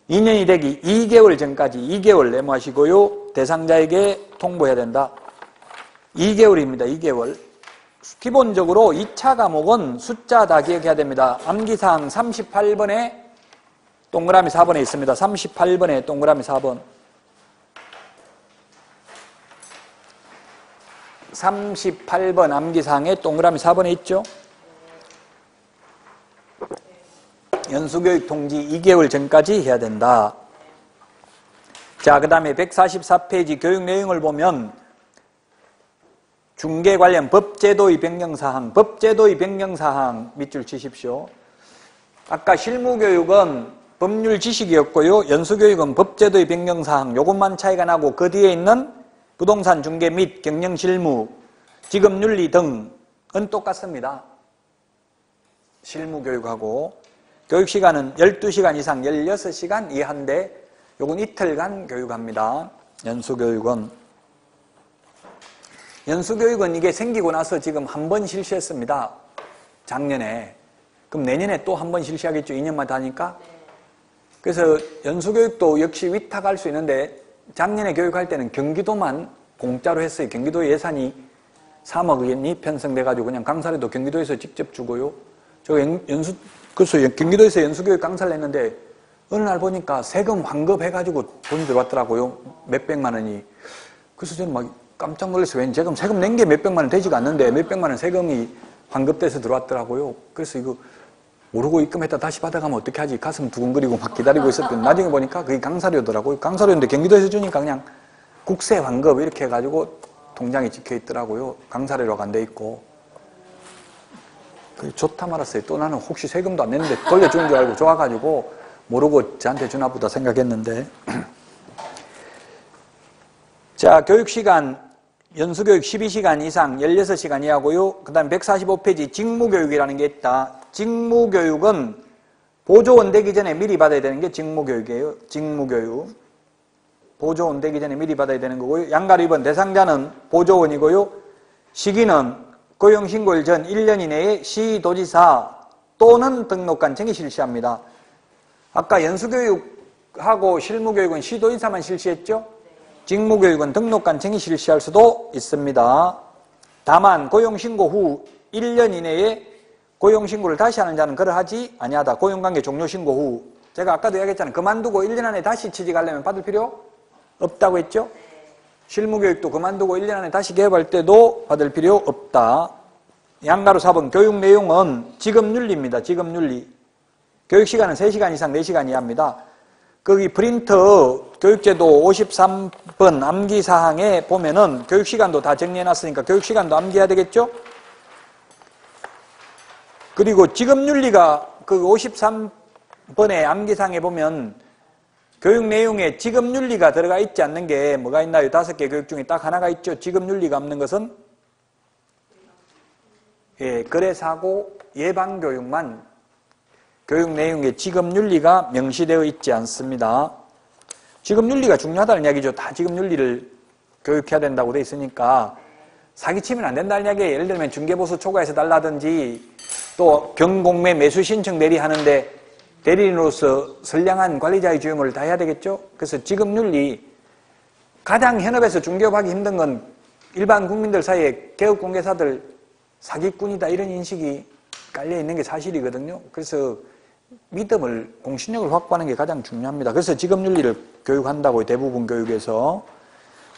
2년이 되기 2개월 전까지 2개월 메모하시고요. 대상자에게 통보해야 된다. 2개월입니다. 2개월. 기본적으로 2차 과목은 숫자 다 기억해야 됩니다. 암기사항 38번에 동그라미 4번에 있습니다. 38번에 동그라미 4번. 38번 암기사항에 동그라미 4번에 있죠. 연수교육 통지 2개월 전까지 해야 된다. 자, 그 다음에 144페이지 교육 내용을 보면 중개 관련 법제도의 변경사항, 법제도의 변경사항 밑줄 치십시오. 아까 실무교육은 법률 지식이었고요. 연수교육은 법제도의 변경사항, 요것만 차이가 나고 그 뒤에 있는 부동산 중개 및 경영실무, 지급윤리 등은 똑같습니다. 실무교육하고 교육시간은 12시간 이상 16시간 이하인데 요건 이틀간 교육합니다. 연수교육은 이게 생기고 나서 지금 한 번 실시했습니다. 작년에. 그럼 내년에 또 한 번 실시하겠죠. 2년마다 하니까. 그래서 연수교육도 역시 위탁할 수 있는데 작년에 교육할 때는 경기도만 공짜로 했어요. 경기도 예산이 3억 원이 편성돼가지고 그냥 강사료도 경기도에서 직접 주고요. 그래서 경기도에서 연수교육 강사를 했는데 어느 날 보니까 세금 환급해가지고 돈이 들어왔더라고요. 몇백만 원이. 그래서 저는 막 깜짝 놀랐어요. 왠지 세금 낸 게 몇백만 원 되지가 않는데 몇백만 원 세금이 환급돼서 들어왔더라고요. 그래서 이거 모르고 입금했다 다시 받아가면 어떻게 하지? 가슴 두근거리고 막 기다리고 있었더니 나중에 보니까 그게 강사료더라고요. 강사료인데 경기도에서 주니까 그냥 국세 환급 이렇게 해가지고 통장에 찍혀 있더라고요. 강사료로 안 돼 있고. 좋다 말았어요. 또 나는 혹시 세금도 안 냈는데 돌려주는 줄 알고 좋아가지고 모르고 저한테 주나 보다 생각했는데. 자, 교육시간 연수교육 12시간 이상 16시간 이하고요. 그 다음 145페이지 직무교육이라는 게 있다. 직무교육은 보조원 되기 전에 미리 받아야 되는 게 직무교육이에요. 직무교육. 보조원 되기 전에 미리 받아야 되는 거고요. 양가로 2번 대상자는 보조원이고요. 시기는 고용신고일 전 1년 이내에 시도지사 또는 등록관청이 실시합니다. 아까 연수교육하고 실무교육은 시도인사만 실시했죠? 직무교육은 등록관청이 실시할 수도 있습니다. 다만 고용신고 후 1년 이내에 고용신고를 다시 하는 자는 그러하지 아니하다. 고용관계 종료신고 후. 제가 아까도 이야기했잖아요. 그만두고 1년 안에 다시 취직하려면 받을 필요 없다고 했죠? 실무교육도 그만두고 1년 안에 다시 개업할 때도 받을 필요 없다. 양가로 4번 교육 내용은 지급윤리입니다. 지급윤리. 교육시간은 3시간 이상 4시간 이하입니다. 거기 프린터 교육제도 53번 암기사항에 보면은 교육시간도 다 정리해놨으니까 교육시간도 암기해야 되겠죠? 그리고 지급윤리가 그 53번의 암기사항에 보면 교육 내용에 지급윤리가 들어가 있지 않는 게 뭐가 있나요? 5개 교육 중에 딱 하나가 있죠. 지급윤리가 없는 것은 거래사고 예방교육만 교육 내용에 지급윤리가 명시되어 있지 않습니다. 지급윤리가 중요하다는 이야기죠. 다 지급윤리를 교육해야 된다고 돼 있으니까 사기치면 안 된다는 이야기예요. 예를 들면 중개보수 초과해서 달라든지 또 경공매 매수 신청 대리하는데 대리인으로서 선량한 관리자의 주임을 다 해야 되겠죠? 그래서 지급윤리, 가장 현업에서 중개업하기 힘든 건 일반 국민들 사이에 개업공개사들 사기꾼이다 이런 인식이 깔려있는 게 사실이거든요. 그래서 믿음을, 공신력을 확보하는 게 가장 중요합니다. 그래서 지급윤리를 교육한다고요. 대부분 교육에서.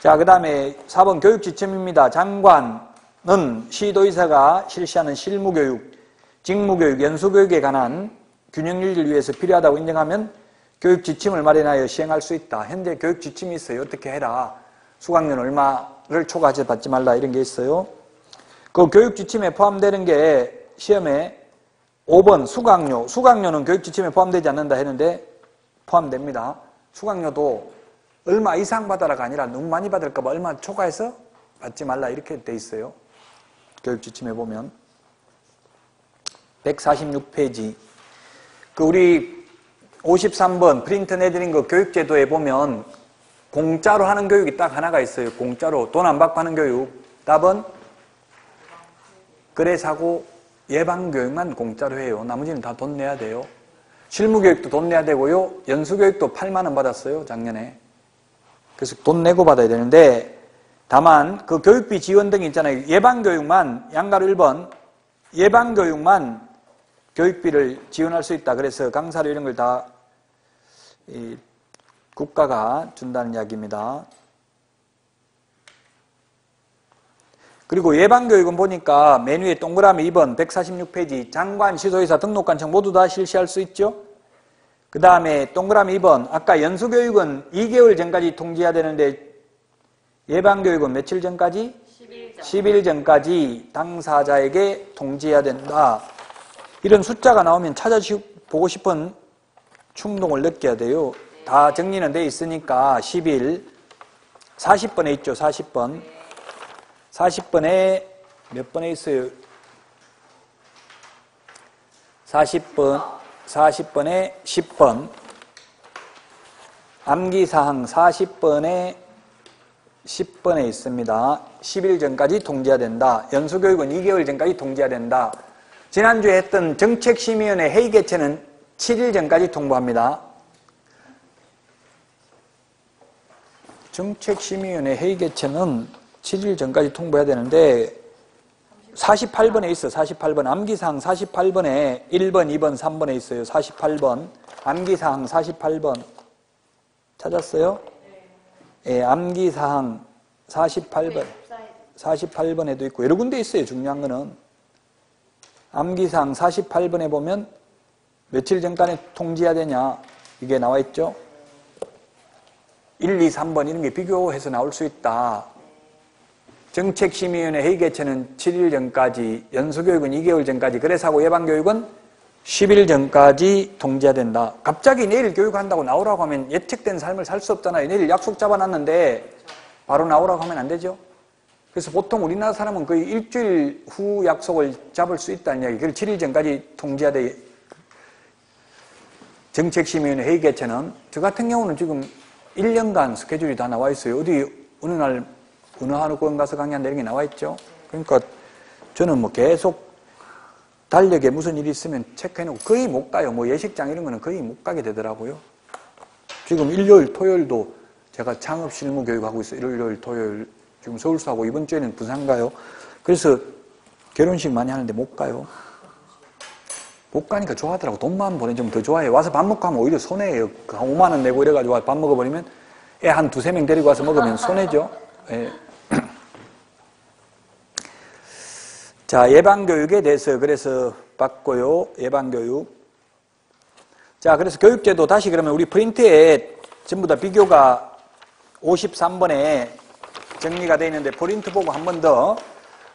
자, 그 다음에 4번 교육지침입니다. 장관은 시도의사가 실시하는 실무교육, 직무교육, 연수교육에 관한 균형윤리를 위해서 필요하다고 인정하면 교육 지침을 마련하여 시행할 수 있다. 현재 교육 지침이 있어요. 어떻게 해라. 수강료 얼마를 초과하지 말라 이런 게 있어요. 그 교육 지침에 포함되는 게 시험에 5번 수강료. 수강료는 교육 지침에 포함되지 않는다 했는데 포함됩니다. 수강료도 얼마 이상 받아라가 아니라 너무 많이 받을까 봐 얼마 초과해서 받지 말라 이렇게 돼 있어요. 교육 지침에 보면 146페이지 그 우리 53번 프린트 내드린 거 교육제도에 보면 공짜로 하는 교육이 딱 하나가 있어요. 공짜로 돈 안 받고 하는 교육. 답은 거래사고 예방교육만 공짜로 해요. 나머지는 다 돈 내야 돼요. 실무교육도 돈 내야 되고요. 연수교육도 8만 원 받았어요. 작년에. 그래서 돈 내고 받아야 되는데 다만 그 교육비 지원 등이 있잖아요. 예방교육만 양가로 1번 예방교육만 교육비를 지원할 수 있다. 그래서 강사료 이런 걸 다 국가가 준다는 이야기입니다. 그리고 예방교육은 보니까 메뉴에 동그라미 2번 146페이지 장관, 시도의사, 등록관청 모두 다 실시할 수 있죠. 그 다음에 동그라미 2번 아까 연수교육은 2개월 전까지 통지해야 되는데 예방교육은 며칠 전까지? 10일 전까지 당사자에게 통지해야 된다. 이런 숫자가 나오면 찾아보고 싶은 충동을 느껴야 돼요. 다 정리는 돼 있으니까 10일 40번에 있죠. 40번 40번에 몇 번에 있어요? 40번에 10번 암기사항 40번에 10번에 있습니다. 10일 전까지 통지해야 된다. 연수교육은 2개월 전까지 통지해야 된다. 지난주에 했던 정책심의위원회 회의 개최는 7일 전까지 통보합니다. 정책심의위원회 회의 개최는 7일 전까지 통보해야 되는데 48번에 있어. 48번 암기사항 48번에 1번, 2번, 3번에 있어요. 48번 암기사항 48번 찾았어요? 예, 암기사항 48번에도 있고 여러 군데 있어요. 중요한 거는 암기사항 48번에 보면 며칠 전까지 통지해야 되냐 이게 나와 있죠. 1, 2, 3번 이런 게 비교해서 나올 수 있다. 정책심의위원회 회의 개최는 7일 전까지, 연수교육은 2개월 전까지, 거래사고 예방교육은 10일 전까지 통지해야 된다. 갑자기 내일 교육한다고 나오라고 하면 예측된 삶을 살 수 없잖아요. 내일 약속 잡아놨는데 바로 나오라고 하면 안 되죠. 그래서 보통 우리나라 사람은 거의 일주일 후 약속을 잡을 수 있다는 이야기. 그걸 7일 전까지 통지해야 돼. 정책심의위원회 회의 개최는 저 같은 경우는 지금 1년간 스케줄이 다 나와 있어요. 어디 어느 날 어느 학원 가서 강의한다 이런 게 나와 있죠. 그러니까 저는 뭐 계속 달력에 무슨 일이 있으면 체크해놓고 거의 못 가요. 뭐 예식장 이런 거는 거의 못 가게 되더라고요. 지금 일요일, 토요일도 제가 창업 실무 교육하고 있어요. 일요일, 토요일 지금 서울서하고 이번 주에는 부산 가요. 그래서 결혼식 많이 하는데 못 가요. 못 가니까 좋아하더라고. 돈만 보내주면 더 좋아해요. 와서 밥 먹고 하면 오히려 손해예요. 한 5만 원 내고 이래가지고 밥 먹어버리면 애 한 2-3명 데리고 와서 먹으면 손해죠. 예. 자, 예방교육에 대해서 그래서 봤고요. 예방교육. 자, 그래서 교육제도 다시 그러면 우리 프린트에 전부 다 비교가 53번에 정리가 되어 있는데 프린트 보고 한 번 더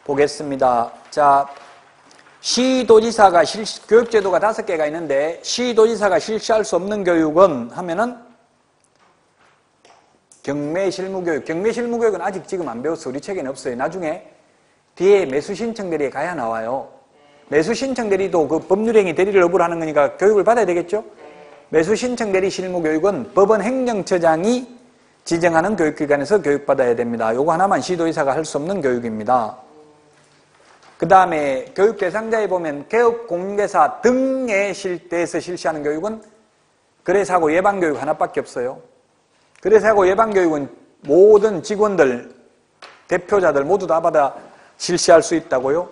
보겠습니다. 자, 시도지사가 교육제도가 5개가 있는데 시도지사가 실시할 수 없는 교육은 하면은 경매실무교육. 경매실무교육은 아직 지금 안 배웠어. 우리 책에는 없어요. 나중에 뒤에 매수신청대리에 가야 나와요. 매수신청대리도 그 법률행위 대리를 여부를 하는 거니까 교육을 받아야 되겠죠? 매수신청대리 실무교육은 법원 행정처장이 지정하는 교육기관에서 교육받아야 됩니다. 요거 하나만 시도의사가 할 수 없는 교육입니다. 그 다음에 교육 대상자에 보면 개업 공개사 등의 실대에서 실시하는 교육은 거래사고 예방교육 하나밖에 없어요. 거래사고 예방교육은 모든 직원들, 대표자들 모두 다 받아 실시할 수 있다고요.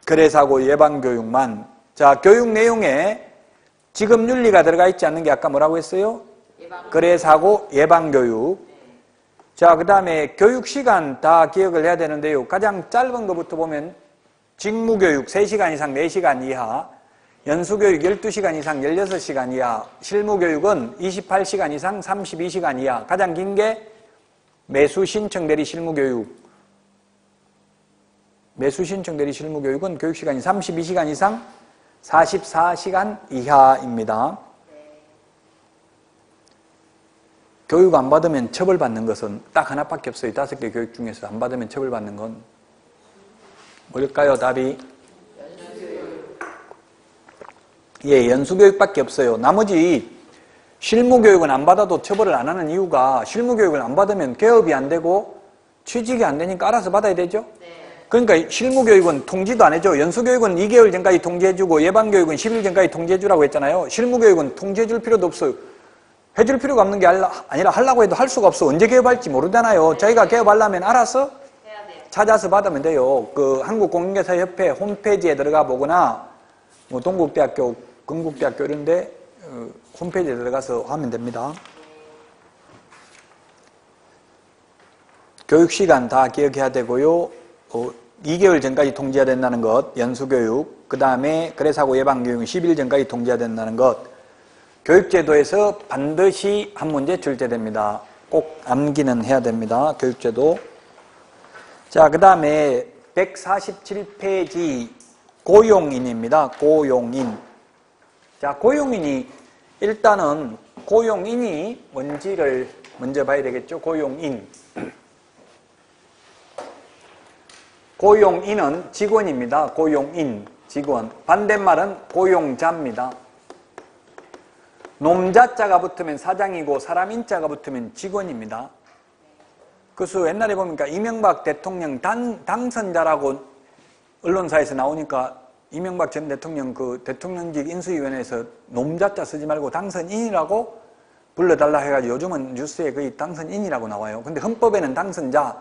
거래사고 예방교육만. 자, 교육 내용에 지급윤리가 들어가 있지 않는 게 아까 뭐라고 했어요? 거래사고 예방교육. 자, 그 다음에 교육시간 다 기억을 해야 되는데요. 가장 짧은 것부터 보면 직무교육 3시간 이상 4시간 이하, 연수교육 12시간 이상 16시간 이하, 실무교육은 28시간 이상 32시간 이하, 가장 긴 게 매수신청 대리 실무교육. 매수신청 대리 실무교육은 교육시간이 32시간 이상 44시간 이하입니다. 교육 안 받으면 처벌받는 것은 딱 하나밖에 없어요. 5개 교육 중에서 안 받으면 처벌받는 건 뭘까요? 답이? 예, 연수교육밖에 없어요. 나머지 실무교육은 안 받아도 처벌을 안 하는 이유가 실무교육을 안 받으면 개업이 안 되고 취직이 안 되니까 알아서 받아야 되죠? 그러니까 실무교육은 통지도 안 해줘. 연수교육은 2개월 전까지 통지해주고 예방교육은 10일 전까지 통지해주라고 했잖아요. 실무교육은 통지해줄 필요도 없어요. 해줄 필요가 없는 게 아니라 하려고 해도 할 수가 없어. 언제 개업할지 모르잖아요. 자기가 개업하려면 알아서 찾아서 받으면 돼요. 그 한국공인중개사협회 홈페이지에 들어가 보거나 뭐 동국대학교, 건국대학교 이런데 홈페이지에 들어가서 하면 됩니다. 교육시간 다 기억해야 되고요. 2개월 전까지 통지해야 된다는 것, 연수교육. 그 다음에 거래사고 예방교육은 10일 전까지 통지해야 된다는 것. 교육제도에서 반드시 한 문제 출제됩니다. 꼭 암기는 해야 됩니다. 교육제도. 자, 그 다음에 147페이지 고용인입니다. 고용인. 자, 고용인이 일단은 고용인이 뭔지를 먼저 봐야 되겠죠. 고용인. 고용인은 직원입니다. 고용인, 직원. 반대말은 고용자입니다. 놈자자가 붙으면 사장이고 사람인자가 붙으면 직원입니다. 그래서 옛날에 보니까 이명박 대통령 당선자라고 언론사에서 나오니까 이명박 전 대통령 그 대통령직 인수위원회에서 놈자자 쓰지 말고 당선인이라고 불러달라 해가지고 요즘은 뉴스에 거의 당선인이라고 나와요. 근데 헌법에는 당선자,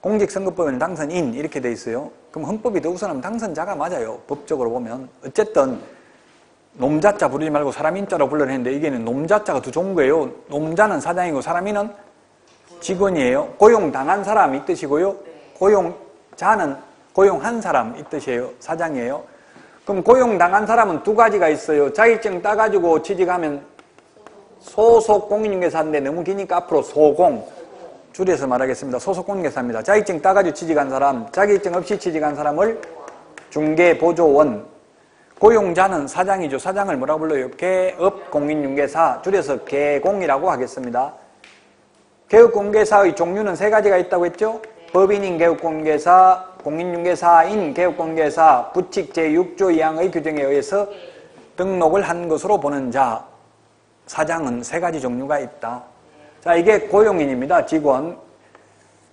공직선거법에는 당선인 이렇게 돼 있어요. 그럼 헌법이 더 우선하면 당선자가 맞아요. 법적으로 보면. 어쨌든 놈자자 부르지 말고 사람인자로 불러내는데 이게는 놈자자가 더 좋은 거예요. 놈자는 사장이고 사람인은 직원이에요. 고용당한 사람 이 뜻이고요. 고용자는 고용한 사람 이 뜻이에요. 사장이에요. 그럼 고용당한 사람은 두 가지가 있어요. 자격증 따가지고 취직하면 소속 공인중개사인데 너무 기니까 앞으로 소공 줄여서 말하겠습니다. 소속 공인중개사입니다. 자격증 따가지고 취직한 사람, 자격증 없이 취직한 사람을 중개보조원. 고용자는 사장이죠. 사장을 뭐라고 불러요? 개업공인중개사, 줄여서 개공이라고 하겠습니다. 개업공개사의 종류는 3가지가 있다고 했죠? 법인인 개업공개사, 공인중개사인 개업공개사, 부칙 제6조 2항의 규정에 의해서 등록을 한 것으로 보는 자. 사장은 3가지 종류가 있다. 자, 이게 고용인입니다. 직원.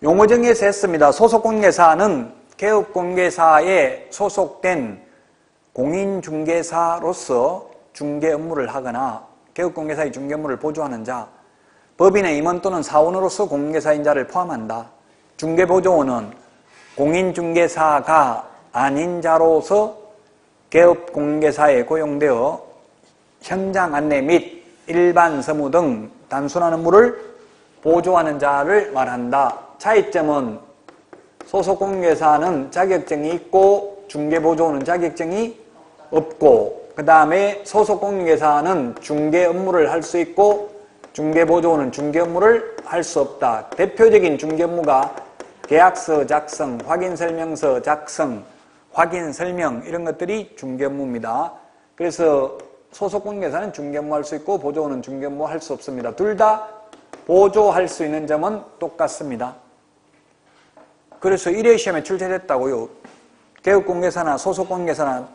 용어정의에서 했습니다. 소속공개사는 개업공개사에 소속된 공인중개사로서 중개 업무를 하거나 개업공개사의 중개 업무를 보조하는 자. 법인의 임원 또는 사원으로서 공인중개사인 자를 포함한다. 중개보조원은 공인중개사가 아닌 자로서 개업공개사에 고용되어 현장 안내 및 일반 서무 등 단순한 업무를 보조하는 자를 말한다. 차이점은 소속공인중개사는 자격증이 있고 중개보조원은 자격증이 없고, 그 다음에 소속공인중개사는 중개 업무를 할 수 있고 중개보조원은 중개 업무를 할 수 없다. 대표적인 중개 업무가 계약서 작성, 확인설명서 작성, 확인설명 이런 것들이 중개 업무입니다. 그래서 소속공인중개사는 중개 업무 할 수 있고 보조원은 중개 업무 할 수 없습니다. 둘 다 보조할 수 있는 점은 똑같습니다. 그래서 1회 시험에 출제됐다고요. 개업공개사나 소속공인중개사나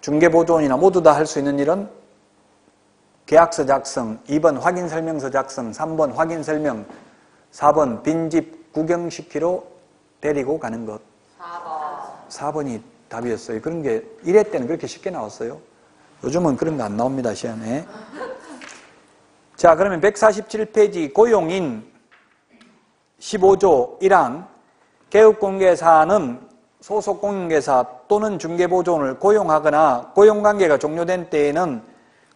중개보조원이나 모두 다 할 수 있는 일은 계약서 작성, 2번 확인설명서 작성, 3번 확인설명, 4번 빈집 구경시키러 데리고 가는 것. 4번이 답이었어요. 그런 게 1회 때는 그렇게 쉽게 나왔어요. 요즘은 그런 거 안 나옵니다, 시험에. 자, 그러면 147페이지 고용인 15조 1항 개업공개사는 소속공인중개사 또는 중개보조원을 고용하거나 고용관계가 종료된 때에는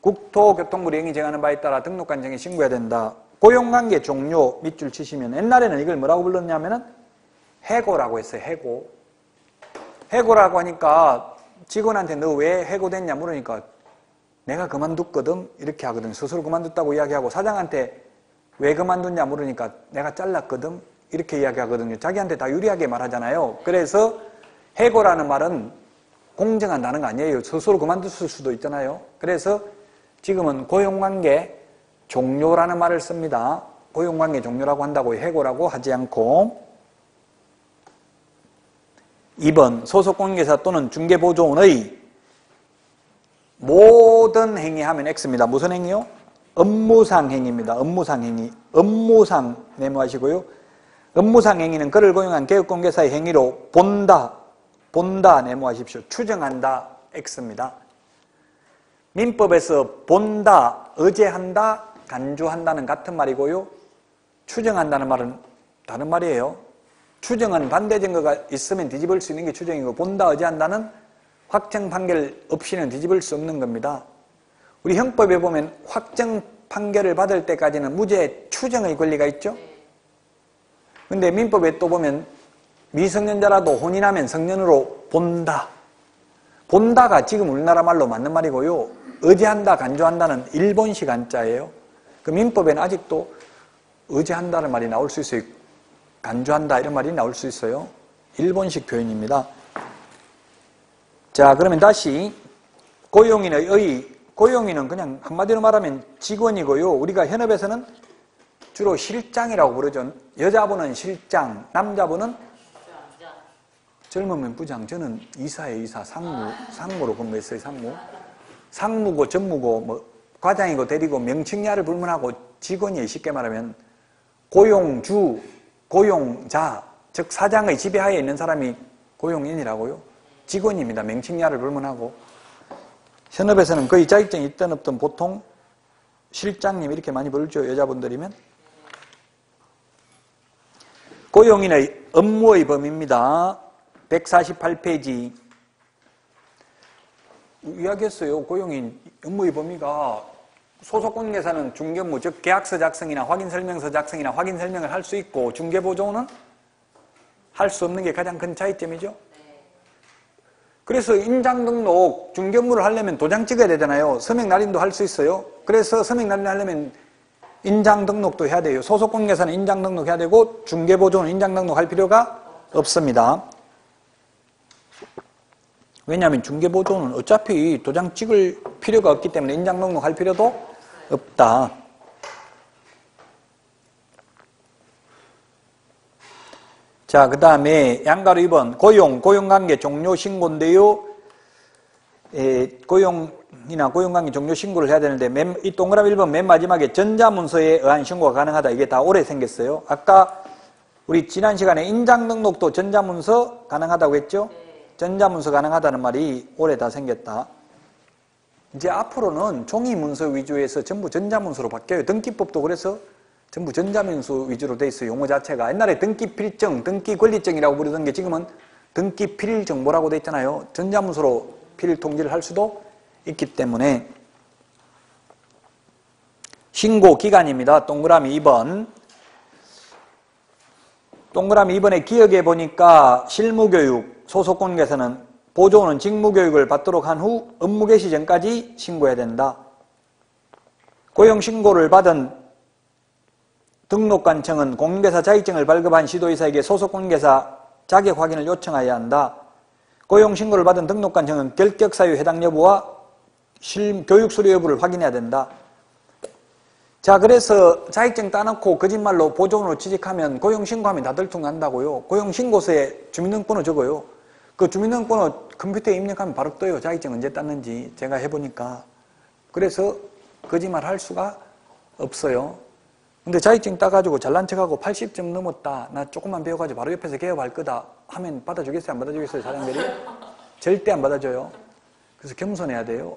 국토교통부 행위 정하는 바에 따라 등록관청에 신고해야 된다. 고용관계 종료 밑줄 치시면 옛날에는 이걸 뭐라고 불렀냐면은 해고라고 했어요. 해고. 해고라고 하니까 직원한테 너 왜 해고됐냐 물으니까 내가 그만뒀거든 이렇게 하거든. 스스로 그만뒀다고 이야기하고, 사장한테 왜 그만뒀냐 물으니까 내가 잘랐거든 이렇게 이야기하거든요. 자기한테 다 유리하게 말하잖아요. 그래서 해고라는 말은 공정한 단어가 아니에요. 스스로 그만뒀을 수도 있잖아요. 그래서 지금은 고용관계 종료라는 말을 씁니다. 고용관계 종료라고 한다고 해고라고 하지 않고. 2번 소속관계사 또는 중개보조원의 모든 행위 하면 X입니다. 무슨 행위요? 업무상 행위입니다. 업무상 행위. 업무상 메모하시고요. 업무상 행위는 그를 고용한 개업공개사의 행위로 본다 메모하십시오. 추정한다 X입니다. 민법에서 본다, 의제한다, 간주한다는 같은 말이고요. 추정한다는 말은 다른 말이에요. 추정은 반대 증거가 있으면 뒤집을 수 있는 게 추정이고, 본다, 의제한다는 확정 판결 없이는 뒤집을 수 없는 겁니다. 우리 형법에 보면 확정 판결을 받을 때까지는 무죄 추정의 권리가 있죠. 근데 민법에 또 보면 미성년자라도 혼인하면 성년으로 본다. 본다가 지금 우리나라 말로 맞는 말이고요. 의제한다, 간주한다는 일본식 한자예요. 그 민법에는 아직도 의제한다는 말이 나올 수 있어요. 간주한다 이런 말이 나올 수 있어요. 일본식 표현입니다. 자, 그러면 다시 고용인의 의. 고용인은 그냥 한마디로 말하면 직원이고요. 우리가 현업에서는 주로 실장이라고 부르죠. 여자분은 실장, 남자분은 젊으면 부장. 저는 이사예요. 이사, 상무로 근무했어요. 상무고 전무고 뭐 과장이고 대리고 명칭야를 불문하고 직원이에요. 쉽게 말하면 고용주, 고용자, 즉 사장의 지배하에 있는 사람이 고용인이라고요. 직원입니다. 명칭야를 불문하고. 현업에서는 거의 자격증이 있든 없든 보통 실장님 이렇게 많이 부르죠. 여자분들이면. 고용인의 업무의 범위입니다. 148페이지 이야기했어요. 고용인 업무의 범위가 소속관계사는 중개업무, 즉 계약서 작성이나 확인설명서 작성이나 확인설명을 할 수 있고, 중개보조는 할 수 없는 게 가장 큰 차이점이죠. 그래서 인장등록, 중개업무를 하려면 도장 찍어야 되잖아요. 서명날인도 할 수 있어요. 그래서 서명날인 하려면 인장등록도 해야 돼요. 소속관계사는 인장등록 해야 되고, 중개보조는 인장등록 할 필요가 없습니다. 왜냐하면 중개보조는 어차피 도장 찍을 필요가 없기 때문에 인장등록 할 필요도 없다. 자, 그 다음에 양가로 2번 고용관계 종료 신고인데요. 고용이나 고용관계 종료 신고를 해야 되는데 이 동그라미 1번 맨 마지막에 전자문서에 의한 신고가 가능하다. 이게 다 올해 생겼어요. 아까 우리 지난 시간에 인장등록도 전자문서 가능하다고 했죠? 전자문서 가능하다는 말이 올해 다 생겼다. 이제 앞으로는 종이문서 위주에서 전부 전자문서로 바뀌어요. 등기법도 그래서 전부 전자문서 위주로 돼 있어요. 용어 자체가. 옛날에 등기필정, 등기권리증이라고 부르던 게 지금은 등기필정보라고 돼 있잖아요. 전자문서로 필 통지를 할 수도 있기 때문에. 신고기간입니다. 동그라미 2번. 동그라미 2번에 기억해 보니까 실무교육, 소속관계에서는 보조원은 직무교육을 받도록 한 후 업무 개시 전까지 신고해야 된다. 고용신고를 받은 등록관청은 공인중개사 자격증을 발급한 시도이사에게 소속관계사 자격 확인을 요청해야 한다. 고용신고를 받은 등록관청은 결격사유 해당 여부와 교육수료 여부를 확인해야 된다. 자, 그래서 자격증 따놓고 거짓말로 보조원으로 취직하면 고용신고하면 다 들통난다고요. 고용신고서에 주민등록번호 적어요. 그 주민등록번호 컴퓨터에 입력하면 바로 떠요. 자격증 언제 땄는지 제가 해보니까. 그래서 거짓말 할 수가 없어요. 근데 자격증 따가지고 잘난 척하고 80점 넘었다. 나 조금만 배워가지고 바로 옆에서 개업할 거다 하면 받아주겠어요? 안 받아주겠어요? 사장들이? 절대 안 받아줘요. 그래서 겸손해야 돼요.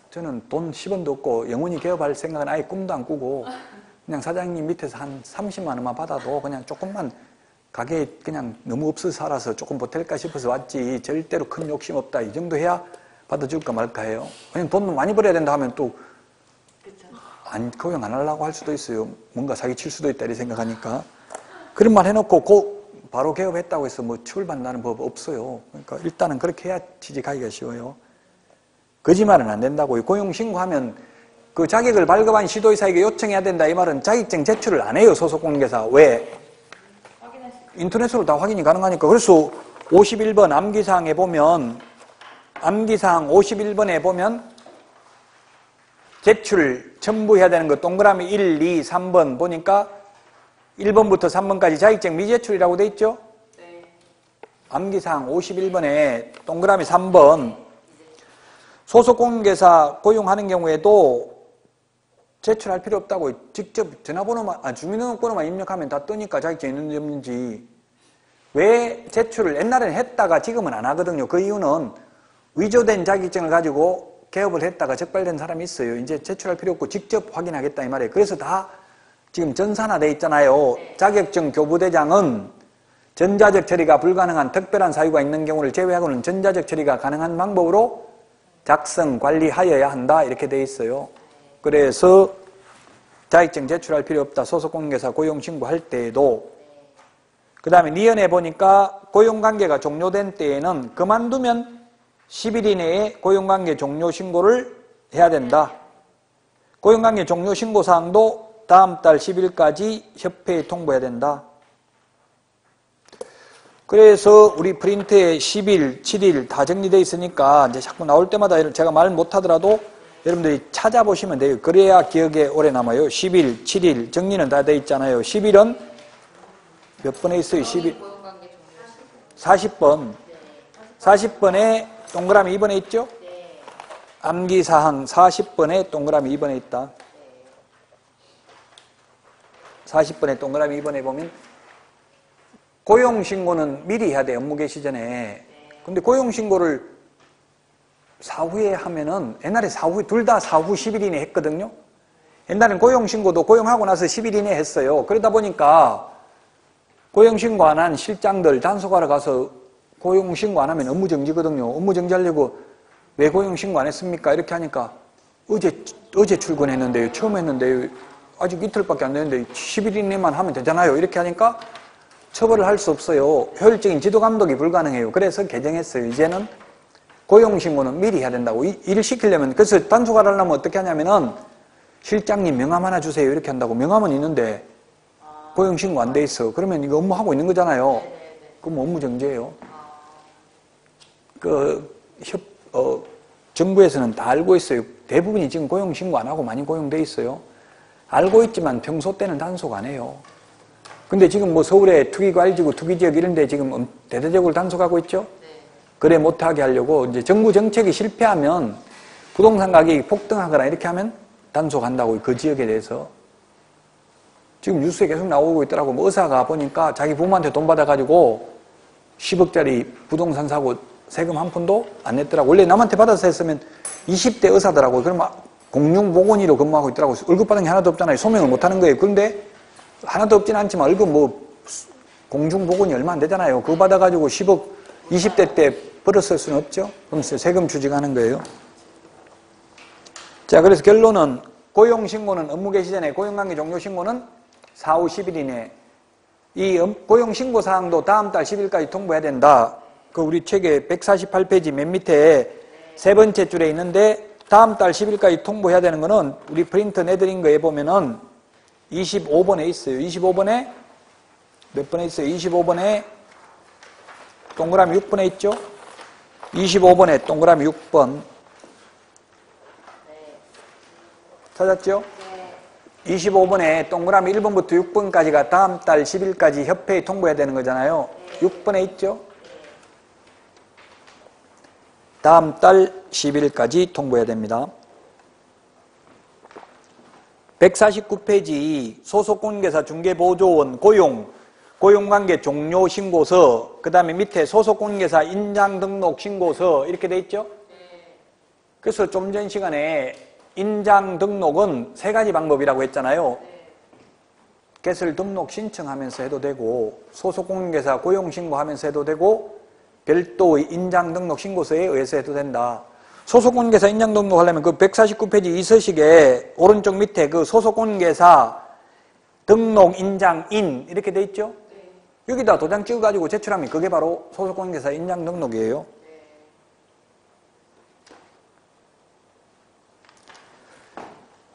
저는 돈 10원도 없고 영원히 개업할 생각은 아예 꿈도 안 꾸고 그냥 사장님 밑에서 한 30만 원만 받아도 그냥 조금만 가게에 그냥 너무 없어서 살아서 조금 보탤까 싶어서 왔지 절대로 큰 욕심 없다. 이 정도 해야 받아줄까 말까 해요. 왜냐면 돈 많이 벌어야 된다 하면 또 고용 안 하려고 할 수도 있어요. 뭔가 사기칠 수도 있다 이렇게 생각하니까. 그런 말 해놓고 바로 개업했다고 해서 뭐 처벌받는다는 법 없어요. 그러니까 일단은 그렇게 해야 취직하기가 쉬워요. 거짓말은 안 된다고요. 고용신고하면 그 자격을 발급한 시도의사에게 요청해야 된다. 이 말은 자격증 제출을 안 해요. 소속공인중개사. 왜? 인터넷으로 다 확인이 가능하니까. 그래서 51번 암기사항에 보면 암기사항 51번에 보면 제출 첨부해야 되는 거 동그라미 1, 2, 3번 보니까 1번부터 3번까지 자격증 미제출이라고 돼 있죠? 네. 암기사항 51번에 동그라미 3번 소속공인중개사 고용하는 경우에도 제출할 필요 없다고 직접 전화번호만 주민등록번호만 입력하면 다 뜨니까 자격증 있는지 없는지. 왜 제출을 옛날에는 했다가 지금은 안 하거든요. 그 이유는 위조된 자격증을 가지고 개업을 했다가 적발된 사람이 있어요. 이제 제출할 필요 없고 직접 확인하겠다 이 말이에요. 그래서 다 지금 전산화돼 있잖아요. 자격증 교부대장은 전자적 처리가 불가능한 특별한 사유가 있는 경우를 제외하고는 전자적 처리가 가능한 방법으로 작성, 관리하여야 한다 이렇게 돼 있어요. 그래서 자격증 제출할 필요 없다. 소속공인중개사 고용신고할 때에도. 그 다음에 니은에 보니까 고용관계가 종료된 때에는 그만두면 10일 이내에 고용관계 종료 신고를 해야 된다. 고용관계 종료 신고사항도 다음 달 10일까지 협회에 통보해야 된다. 그래서 우리 프린트에 10일, 7일 다 정리되어 있으니까 이제 자꾸 나올 때마다 제가 말 못하더라도 여러분들이 찾아보시면 돼요. 그래야 기억에 오래 남아요. 10일, 7일 정리는 다 되어 있잖아요. 10일은 몇 번에 있어요? 10일. 40번. 40번에 동그라미 2번에 있죠? 암기사항 40번에 동그라미 2번에 있다. 40번에 동그라미 2번에 보면 고용신고는 미리 해야 돼. 업무 개시 전에. 근데 고용신고를 사후에 하면은 옛날에 사후 둘 다 사후 10일 이내 했거든요. 옛날엔 고용신고도 고용하고 나서 10일 이내 했어요. 그러다 보니까 고용신고 안 한 실장들 단속하러 가서 고용신고 안 하면 업무정지거든요. 업무정지하려고 왜 고용신고 안 했습니까? 이렇게 하니까 어제 출근했는데요. 처음 했는데요. 아직 이틀밖에 안 됐는데 10일 이내만 하면 되잖아요. 이렇게 하니까 처벌을 할 수 없어요. 효율적인 지도감독이 불가능해요. 그래서 개정했어요. 이제는 고용신고는 미리 해야 된다고. 일을 시키려면, 그래서 단속을 하려면 어떻게 하냐면은 실장님 명함 하나 주세요. 이렇게 한다고. 명함은 있는데 고용신고 안 돼 있어. 그러면 이거 업무하고 있는 거잖아요. 그럼 업무정지예요. 정부에서는 다 알고 있어요. 대부분이 지금 고용신고 안 하고 많이 고용돼 있어요. 알고 있지만 평소 때는 단속 안 해요. 근데 지금 뭐 서울에 투기과일지구, 투기지역 이런 데 지금 대대적으로 단속하고 있죠? 그래 못하게 하려고 이제 정부 정책이 실패하면 부동산 가격이 폭등하거나 이렇게 하면 단속한다고 그 지역에 대해서. 지금 뉴스에 계속 나오고 있더라고. 뭐 의사가 보니까 자기 부모한테 돈 받아가지고 10억짜리 부동산 사고 세금 한 푼도 안 냈더라고. 원래 남한테 받아서 했으면 20대 의사더라고. 그럼 공중보건의로 근무하고 있더라고. 월급 받은 게 하나도 없잖아요. 소명을 못 하는 거예요. 그런데 하나도 없진 않지만 월급 뭐 공중보건이 얼마 안 되잖아요. 그거 받아가지고 10억 20대 때 벌었을 수는 없죠. 그럼 세금 추징하는 거예요. 자, 그래서 결론은 고용신고는 업무 개시 전에 고용관계 종료 신고는 4, 5, 10일 이내. 이 고용신고 사항도 다음 달 10일까지 통보해야 된다. 그 우리 책의 148페이지 맨 밑에 세 번째 줄에 있는데 다음 달 10일까지 통보해야 되는 거는 우리 프린트 내드린 거에 보면은 25번에 있어요. 25번에 몇 번에 있어요? 25번에 동그라미 6번에 있죠? 25번에 동그라미 6번. 찾았죠? 25번에 동그라미 1번부터 6번까지가 다음 달 10일까지 협회에 통보해야 되는 거잖아요. 6번에 있죠? 다음 달 10일까지 통보해야 됩니다. 149페이지 소속공인중개사 중개보조원 고용관계 종료 신고서, 그 다음에 밑에 소속공인중개사 인장등록 신고서 이렇게 돼 있죠? 그래서 좀 전 시간에 인장등록은 세 가지 방법이라고 했잖아요. 개설 등록 신청하면서 해도 되고 소속공인중개사 고용신고하면서 해도 되고 별도의 인장등록 신고서에 의해서 해도 된다. 소속공인중개사 인장등록 하려면 그 149페이지 이서식에 오른쪽 밑에 그 소속공인중개사 등록 인장인 이렇게 돼 있죠? 여기다 도장 찍어가지고 제출하면 그게 바로 소속공인중개사 인양 등록이에요.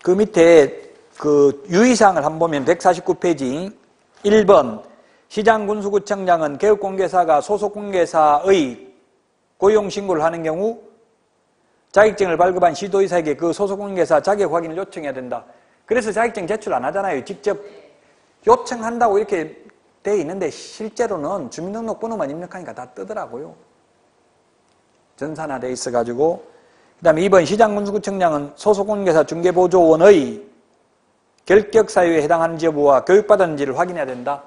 그 밑에 그 유의사항을 한번 보면 149페이지 1번 시장군수구청장은 개업공개사가 소속공개사의 고용신고를 하는 경우 자격증을 발급한 시도의사에게 그 소속공개사 자격 확인을 요청해야 된다. 그래서 자격증 제출 안 하잖아요. 직접 요청한다고 이렇게 돼 있는데 실제로는 주민등록번호만 입력하니까 다 뜨더라고요. 전산화돼 있어가지고. 그 다음에 2번 시장군수구청장은 소속공개사 중개보조원의 결격사유에 해당하는지 여부와 교육받았는지를 확인해야 된다.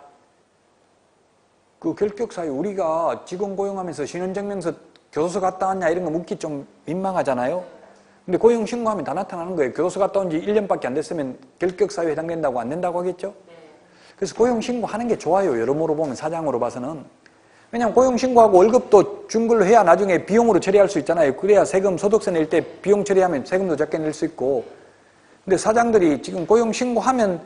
그 결격사유 우리가 직원 고용하면서 신원증명서 교도소 갔다 왔냐 이런 거 묻기 좀 민망하잖아요. 근데 고용신고하면 다 나타나는 거예요. 교도소 갔다 온 지 1년밖에 안 됐으면 결격사유에 해당된다고 안 된다고 하겠죠? 그래서 고용신고하는 게 좋아요. 여러모로 보면 사장으로 봐서는. 왜냐하면 고용신고하고 월급도 준 걸로 해야 나중에 비용으로 처리할 수 있잖아요. 그래야 세금 소득세 낼 때 비용 처리하면 세금도 적게 낼 수 있고. 근데 사장들이 지금 고용신고하면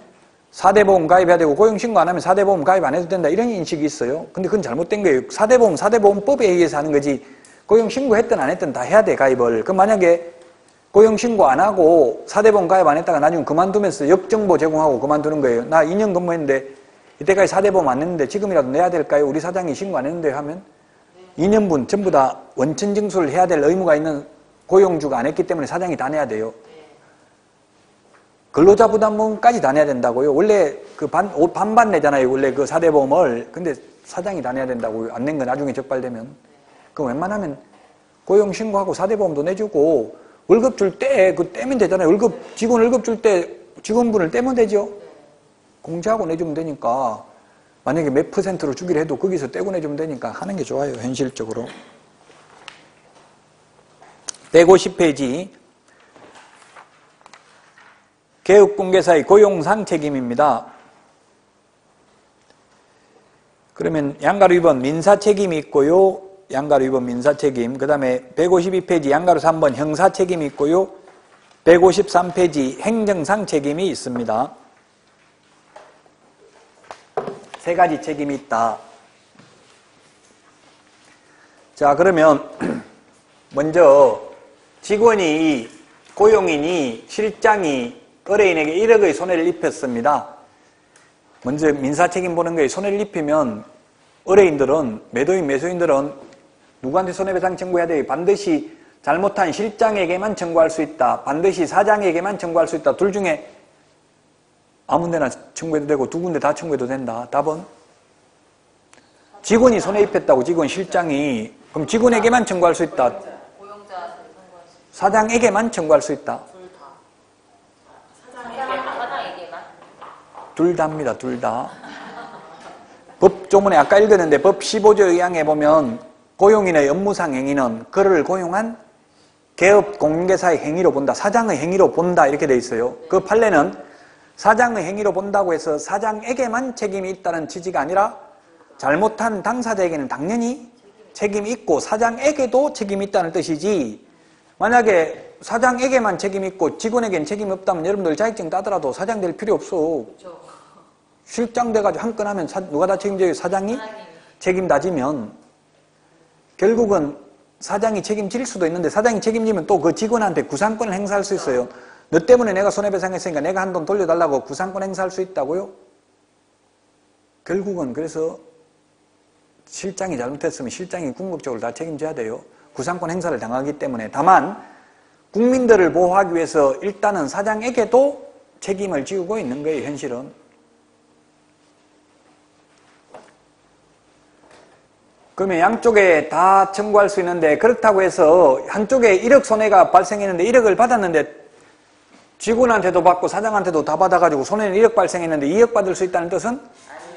4대 보험 가입해야 되고 고용신고 안 하면 4대 보험 가입 안 해도 된다 이런 인식이 있어요. 근데 그건 잘못된 거예요. 4대 보험, 4대 보험법에 의해서 하는 거지 고용신고 했든 안 했든 다 해야 돼 가입을. 그럼 만약에 고용신고 안 하고 4대 보험 가입 안 했다가 나중에 그만두면서 역정보 제공하고 그만두는 거예요. 나 2년 근무했는데 이때까지 4대 보험 안 냈는데 지금이라도 내야 될까요? 우리 사장이 신고 안 했는데 하면 2년분 전부 다 원천 징수를 해야 될 의무가 있는 고용주가 안 했기 때문에 사장이 다 내야 돼요. 근로자 부담금까지 다 내야 된다고요. 원래 그 반반 내잖아요. 원래 그 4대 보험을. 근데 사장이 다 내야 된다고요. 안 낸 거 나중에 적발되면. 그럼 웬만하면 고용신고하고 4대 보험도 내주고 월급 줄 때 그 떼면 되잖아요. 직원 월급 줄 때 직원분을 떼면 되죠. 공제하고 내주면 되니까 만약에 몇 %로 주기로 해도 거기서 떼고 내주면 되니까 하는 게 좋아요. 현실적으로. 150페이지 개업공개사의 고용상 책임입니다. 그러면 양가로 2번 민사책임이 있고요. 양가로 2번 민사책임. 그 다음에 152페이지 양가로 3번 형사책임이 있고요. 153페이지 행정상 책임이 있습니다. 세 가지 책임이 있다. 자, 그러면 먼저 직원이, 고용인이, 실장이 의뢰인에게 1억의 손해를 입혔습니다. 먼저 민사책임 보는 거에 손해를 입히면 의뢰인들은, 매도인, 매수인들은 누구한테 손해배상 청구해야 돼요? 반드시 잘못한 실장에게만 청구할 수 있다. 반드시 사장에게만 청구할 수 있다. 둘 중에 아무 데나 청구해도 되고 두 군데 다 청구해도 된다. 답은? 직원이 손해 입혔다고 직원 실장이. 그럼 직원에게만 청구할 수 있다. 사장에게만 청구할 수 있다. 둘 다입니다. 둘 다. 법조문에 아까 읽었는데 법 15조 의항에 보면 고용인의 업무상 행위는 그를 고용한 개업 공개사의 행위로 본다. 사장의 행위로 본다. 이렇게 돼 있어요. 그 판례는 사장의 행위로 본다고 해서 사장에게만 책임이 있다는 취지가 아니라 잘못한 당사자에게는 당연히 책임이 있고 사장에게도 책임이 있다는 뜻이지. 만약에 사장에게만 책임이 있고 직원에게는 책임이 없다면 여러분들 자격증 따더라도 사장 될 필요 없어. 실장 돼가지고 한 건 하면 누가 다 책임져요? 사장이 책임 다지면 결국은 사장이 책임질 수도 있는데 사장이 책임지면 또 그 직원한테 구상권을 행사할 수 있어요. 너 때문에 내가 손해배상했으니까 내가 한 돈 돌려달라고 구상권 행사할 수 있다고요? 결국은 그래서 실장이 잘못했으면 실장이 궁극적으로 다 책임져야 돼요. 구상권 행사를 당하기 때문에. 다만 국민들을 보호하기 위해서 일단은 사장에게도 책임을 지우고 있는 거예요. 현실은. 그러면 양쪽에 다 청구할 수 있는데 그렇다고 해서 한쪽에 1억 손해가 발생했는데 1억을 받았는데 직원한테도 받고 사장한테도 다 받아가지고 손해는 1억 발생했는데 2억 받을 수 있다는 뜻은?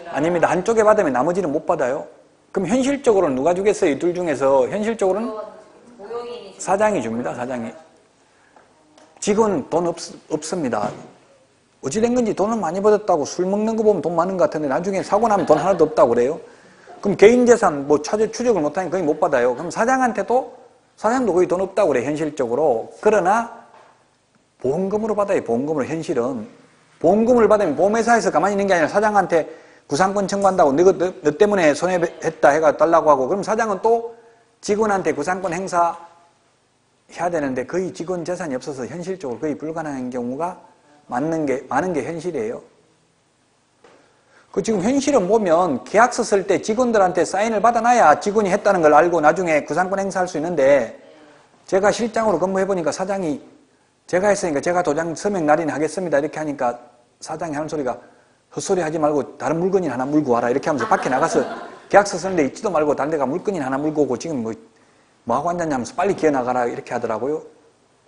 아닙니다. 한쪽에 받으면 나머지는 못 받아요. 그럼 현실적으로는 누가 주겠어요? 이 둘 중에서 현실적으로는 사장이 줍니다. 사장이. 직원 돈 없습니다. 어찌 된 건지 돈은 많이 받았다고 술 먹는 거 보면 돈 많은 것 같은데 나중에 사고 나면 돈 하나도 없다고 그래요. 그럼 개인 재산 뭐 추적을 못하니 거의 못 받아요. 그럼 사장도 거의 돈 없다고 그래 현실적으로. 그러나 보험금으로 받아요. 보험금으로 현실은. 보험금을 받으면 보험회사에서 가만히 있는 게 아니라 사장한테 구상권 청구한다고 너 때문에 손해했다 해가 달라고 하고, 그럼 사장은 또 직원한테 구상권 행사 해야 되는데 거의 직원 재산이 없어서 현실적으로 거의 불가능한 경우가 많은 게 현실이에요. 그 지금 현실은 보면 계약서 쓸 때 직원들한테 사인을 받아놔야 직원이 했다는 걸 알고 나중에 구상권 행사할 수 있는데, 제가 실장으로 근무해보니까 사장이 제가 했으니까 제가 도장 서명 날인 하겠습니다 이렇게 하니까 사장이 하는 소리가 헛소리 하지 말고 다른 물건이나 하나 물고 와라 이렇게 하면서 밖에 나가서 계약서 쓰는데 있지도 말고 다른 데가 물건이나 하나 물고 오고, 지금 뭐 하고 앉았냐 하면서 빨리 기어 나가라 이렇게 하더라고요.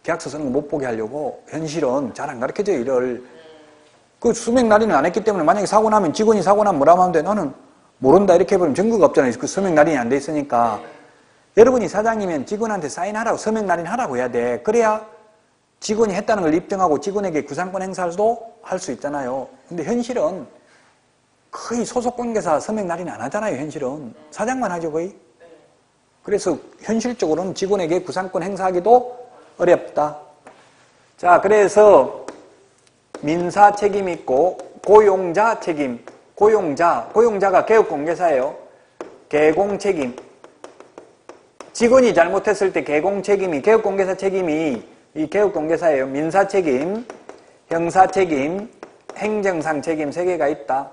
계약서 쓰는 거 못 보게 하려고. 현실은 잘 안 가르쳐줘요, 일을. 그 서명 날인을 안 했기 때문에 만약에 사고 나면 직원이 사고 나면 뭐라고 하면 돼? 나는 모른다 이렇게 해버리면 증거가 없잖아요. 그 서명 날인이 안 돼 있으니까. 여러분이 사장이면 직원한테 사인하라고, 서명 날인 하라고 해야 돼. 그래야 직원이 했다는 걸 입증하고 직원에게 구상권 행사도 할 수 있잖아요. 근데 현실은 거의 소속관계사 서명 날인 안 하잖아요, 현실은. 사장만 하죠, 거의. 그래서 현실적으로는 직원에게 구상권 행사하기도 어렵다. 자, 그래서 민사 책임이 있고 고용자 책임. 고용자가 개업공개사예요. 개공 책임. 직원이 잘못했을 때 개공 책임이, 개업공개사 책임이 이 개업공개사예요. 민사 책임, 형사 책임, 행정상 책임 3개가 있다.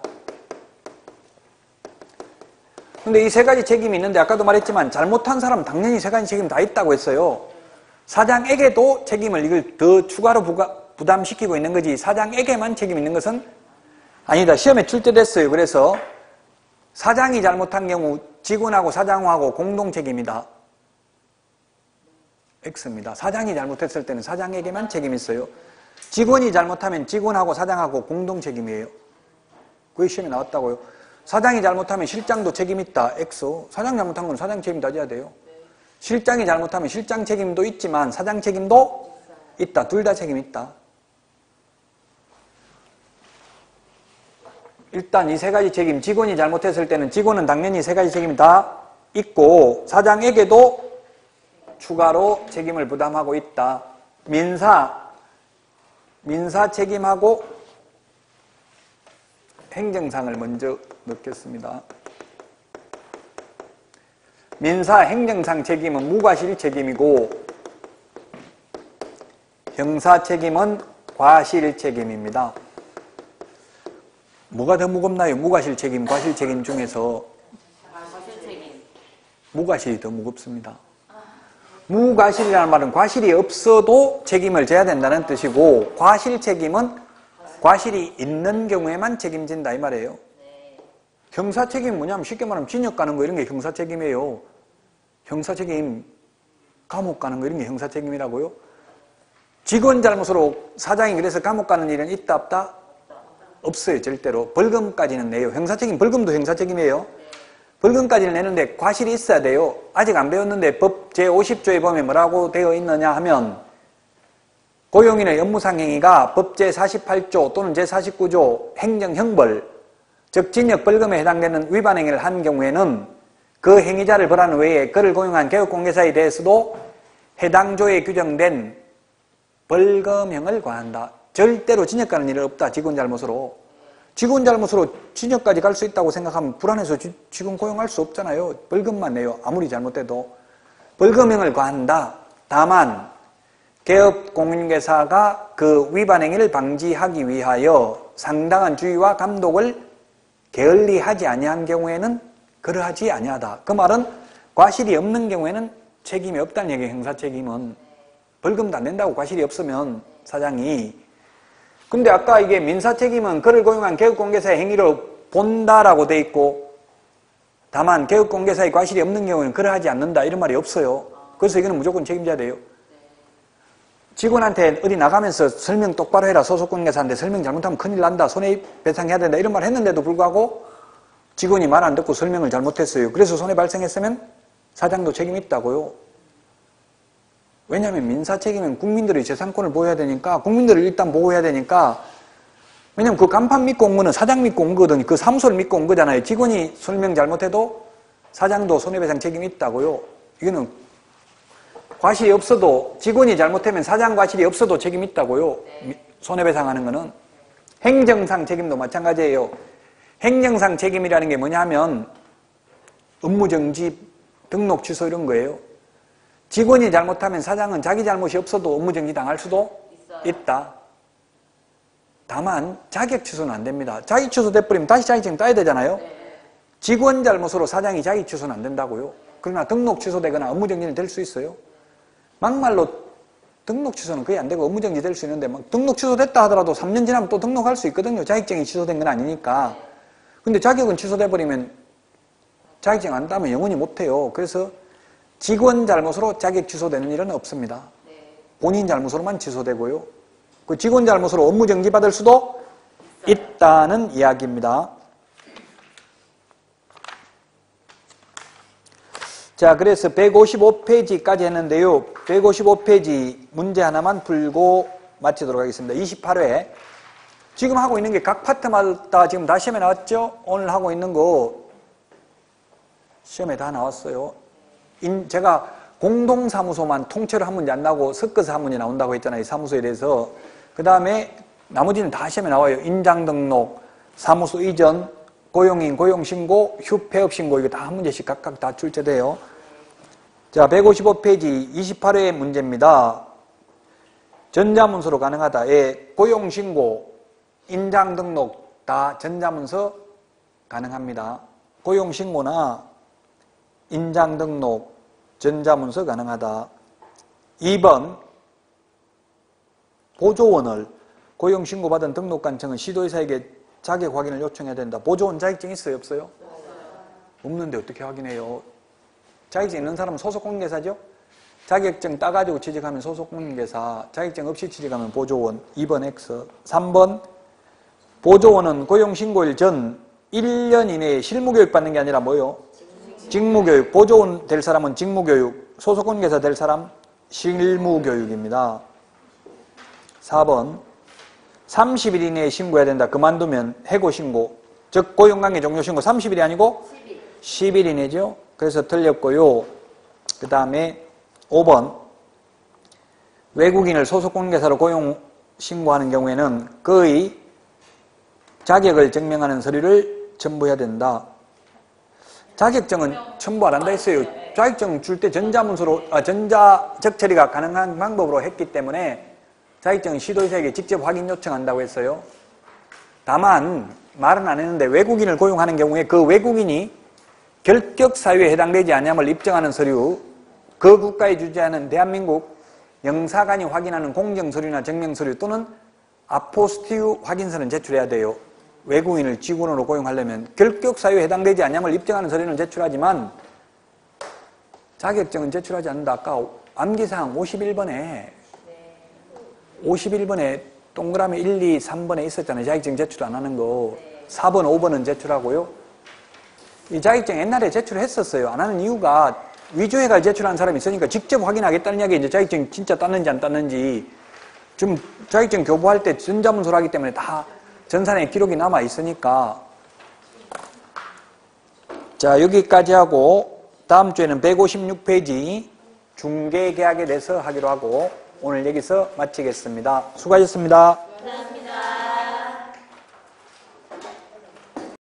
근데 이 3가지 책임이 있는데 아까도 말했지만 잘못한 사람은 당연히 3가지 책임 다 있다고 했어요. 사장에게도 책임을 이걸 더 추가로 부담시키고 있는 거지, 사장에게만 책임 있는 것은 아니다. 시험에 출제됐어요. 그래서 사장이 잘못한 경우 직원하고 사장하고 공동 책임이다. X입니다. 사장이 잘못했을 때는 사장에게만 책임이 있어요. 직원이 잘못하면 직원하고 사장하고 공동 책임이에요. 그게 시험에 나왔다고요. 사장이 잘못하면 실장도 책임 있다. X. 사장 잘못한 건 사장 책임 다져야 돼요. 실장이 잘못하면 실장 책임도 있지만 사장 책임도 있다. 둘 다 책임 있다. 일단 이 3가지 책임, 직원이 잘못했을 때는 직원은 당연히 3가지 책임이 다 있고 사장에게도 추가로 책임을 부담하고 있다. 민사 책임하고 행정상을 먼저 넣겠습니다. 민사 행정상 책임은 무과실 책임이고 형사 책임은 과실 책임입니다. 뭐가 더 무겁나요? 무과실 책임, 과실 책임 중에서 무과실이 더 무겁습니다. 무과실이라는 말은 과실이 없어도 책임을 져야 된다는 뜻이고, 과실 책임은 과실이 있는 경우에만 책임진다 이 말이에요. 형사 책임은 뭐냐면 쉽게 말하면 징역 가는 거 이런 게 형사 책임이에요. 형사 책임, 감옥 가는 거 이런 게 형사 책임이라고요. 직원 잘못으로 사장이 그래서 감옥 가는 일은 있다 없다? 없어요. 절대로. 벌금까지는 내요. 형사 책임, 벌금도 형사 책임이에요. 벌금까지는 내는데 과실이 있어야 돼요. 아직 안 배웠는데 법 제50조에 보면 뭐라고 되어 있느냐 하면 고용인의 업무상 행위가 법 제48조 또는 제49조 행정형벌, 즉 징역 벌금에 해당되는 위반 행위를 한 경우에는 그 행위자를 벌하는 외에 그를 고용한 개업공개사에 대해서도 해당 조에 규정된 벌금형을 과한다. 절대로 징역 가는 일은 없다. 직원 잘못으로. 직원 잘못으로 징역까지 갈 수 있다고 생각하면 불안해서 직원 고용할 수 없잖아요. 벌금만 내요. 아무리 잘못해도. 벌금형을 과한다. 다만 개업공개사가 그 위반 행위를 방지하기 위하여 상당한 주의와 감독을 게을리하지 아니한 경우에는 그러하지 아니하다. 그 말은 과실이 없는 경우에는 책임이 없다는 얘기예요. 형사 책임은. 벌금도 안 낸다고 과실이 없으면 사장이. 근데 아까 이게 민사 책임은 그를 고용한 개업공개사의 행위로 본다라고 돼 있고, 다만 개업공개사의 과실이 없는 경우는 그러하지 않는다 이런 말이 없어요. 그래서 이거는 무조건 책임져야 돼요. 직원한테 어디 나가면서 설명 똑바로 해라. 소속관계사인데 설명 잘못하면 큰일 난다. 손해배상해야 된다. 이런 말 했는데도 불구하고 직원이 말 안 듣고 설명을 잘못했어요. 그래서 손해 발생했으면 사장도 책임이 있다고요. 왜냐하면 민사 책임은 국민들의 재산권을 보호해야 되니까, 국민들을 일단 보호해야 되니까. 왜냐하면 그 간판 믿고 온 거는 사장 믿고 온 거거든요. 그 사무소를 믿고 온 거잖아요. 직원이 설명 잘못해도 사장도 손해배상 책임이 있다고요. 이거는 과실이 없어도, 직원이 잘못하면 사장 과실이 없어도 책임이 있다고요. 손해배상하는 거는. 행정상 책임도 마찬가지예요. 행정상 책임이라는 게 뭐냐면 업무정지, 등록 취소 이런 거예요. 직원이 잘못하면 사장은 자기 잘못이 없어도 업무정지 당할 수도 있다. 다만 자격 취소는 안 됩니다. 자격 취소 돼버리면 다시 자격증 따야 되잖아요. 직원 잘못으로 사장이 자격 취소는 안 된다고요. 그러나 등록 취소되거나 업무정지는 될 수 있어요. 막말로 등록 취소는 거의 안 되고 업무정지 될 수 있는데 막 등록 취소됐다 하더라도 3년 지나면 또 등록할 수 있거든요. 자격증이 취소된 건 아니니까. 근데 자격은 취소돼버리면 자격증 안 따면 영원히 못해요. 그래서 직원 잘못으로 자격 취소되는 일은 없습니다. 본인 잘못으로만 취소되고요. 그 직원 잘못으로 업무정지 받을 수도 있다는 이야기입니다. 자, 그래서 155페이지까지 했는데요. 155페이지 문제 하나만 풀고 마치도록 하겠습니다. 28회. 지금 하고 있는 게 각 파트마다 지금 다 시험에 나왔죠? 오늘 하고 있는 거 시험에 다 나왔어요. 제가 공동사무소만 통째로 한 문제 안 나오고 섞어서 한 문제 나온다고 했잖아요. 이 사무소에 대해서. 그 다음에 나머지는 다 시험에 나와요. 인장등록, 사무소 이전, 고용인, 고용신고, 휴폐업신고 이거 다 한 문제씩 각각 다 출제돼요. 자, 155페이지 28회 문제입니다. 전자문서로 가능하다. 예, 고용신고, 인장등록 다 전자문서 가능합니다. 고용신고나 인장등록, 전자문서 가능하다. 2번 보조원을 고용신고받은 등록관청은 시도의사에게 자격 확인을 요청해야 된다. 보조원 자격증 있어요? 없어요? 없는데 어떻게 확인해요? 자격증 있는 사람은 소속공인중개사죠? 자격증 따가지고 취직하면 소속공인중개사, 자격증 없이 취직하면 보조원. 2번 X. 3번 보조원은 고용신고일 전 1년 이내에 실무교육 받는 게 아니라 뭐요? 직무교육. 보조원 될 사람은 직무교육, 소속공인중개사 될 사람 실무교육입니다. 4번 30일 이내에 신고해야 된다. 그만두면 해고신고, 즉 고용관계 종료신고 30일이 아니고 10일 이내죠. 그래서 틀렸고요. 그 다음에 5번 외국인을 소속공인중개사로 고용신고하는 경우에는 그의 자격을 증명하는 서류를 첨부해야 된다. 자격증은 첨부 안 한다 했어요. 자격증 줄 때 전자문서로, 전자적 처리가 가능한 방법으로 했기 때문에 자격증은 시도의사에게 직접 확인 요청한다고 했어요. 다만 말은 안 했는데 외국인을 고용하는 경우에 그 외국인이 결격사유에 해당되지 않음을 입증하는 서류, 그 국가에 주재하는 대한민국 영사관이 확인하는 공정서류나 증명서류 또는 아포스티유 확인서는 제출해야 돼요. 외국인을 직원으로 고용하려면 결격사유에 해당되지 않음을 입증하는 서류는 제출하지만 자격증은 제출하지 않는다. 아까 암기사항 51번에 동그라미 1, 2, 3번에 있었잖아요. 자격증 제출 안 하는 거. 4번, 5번은 제출하고요. 이 자격증 옛날에 제출했었어요. 안 하는 이유가 위조해가 제출한 사람이 있으니까 직접 확인하겠다는 이야기. 이제 자격증 진짜 땄는지 안 땄는지. 지금 자격증 교부할 때 전자문서로 하기 때문에 다 전산에 기록이 남아 있으니까. 자, 여기까지 하고 다음 주에는 156페이지 중개계약에 대해서 하기로 하고 오늘 여기서 마치겠습니다. 수고하셨습니다.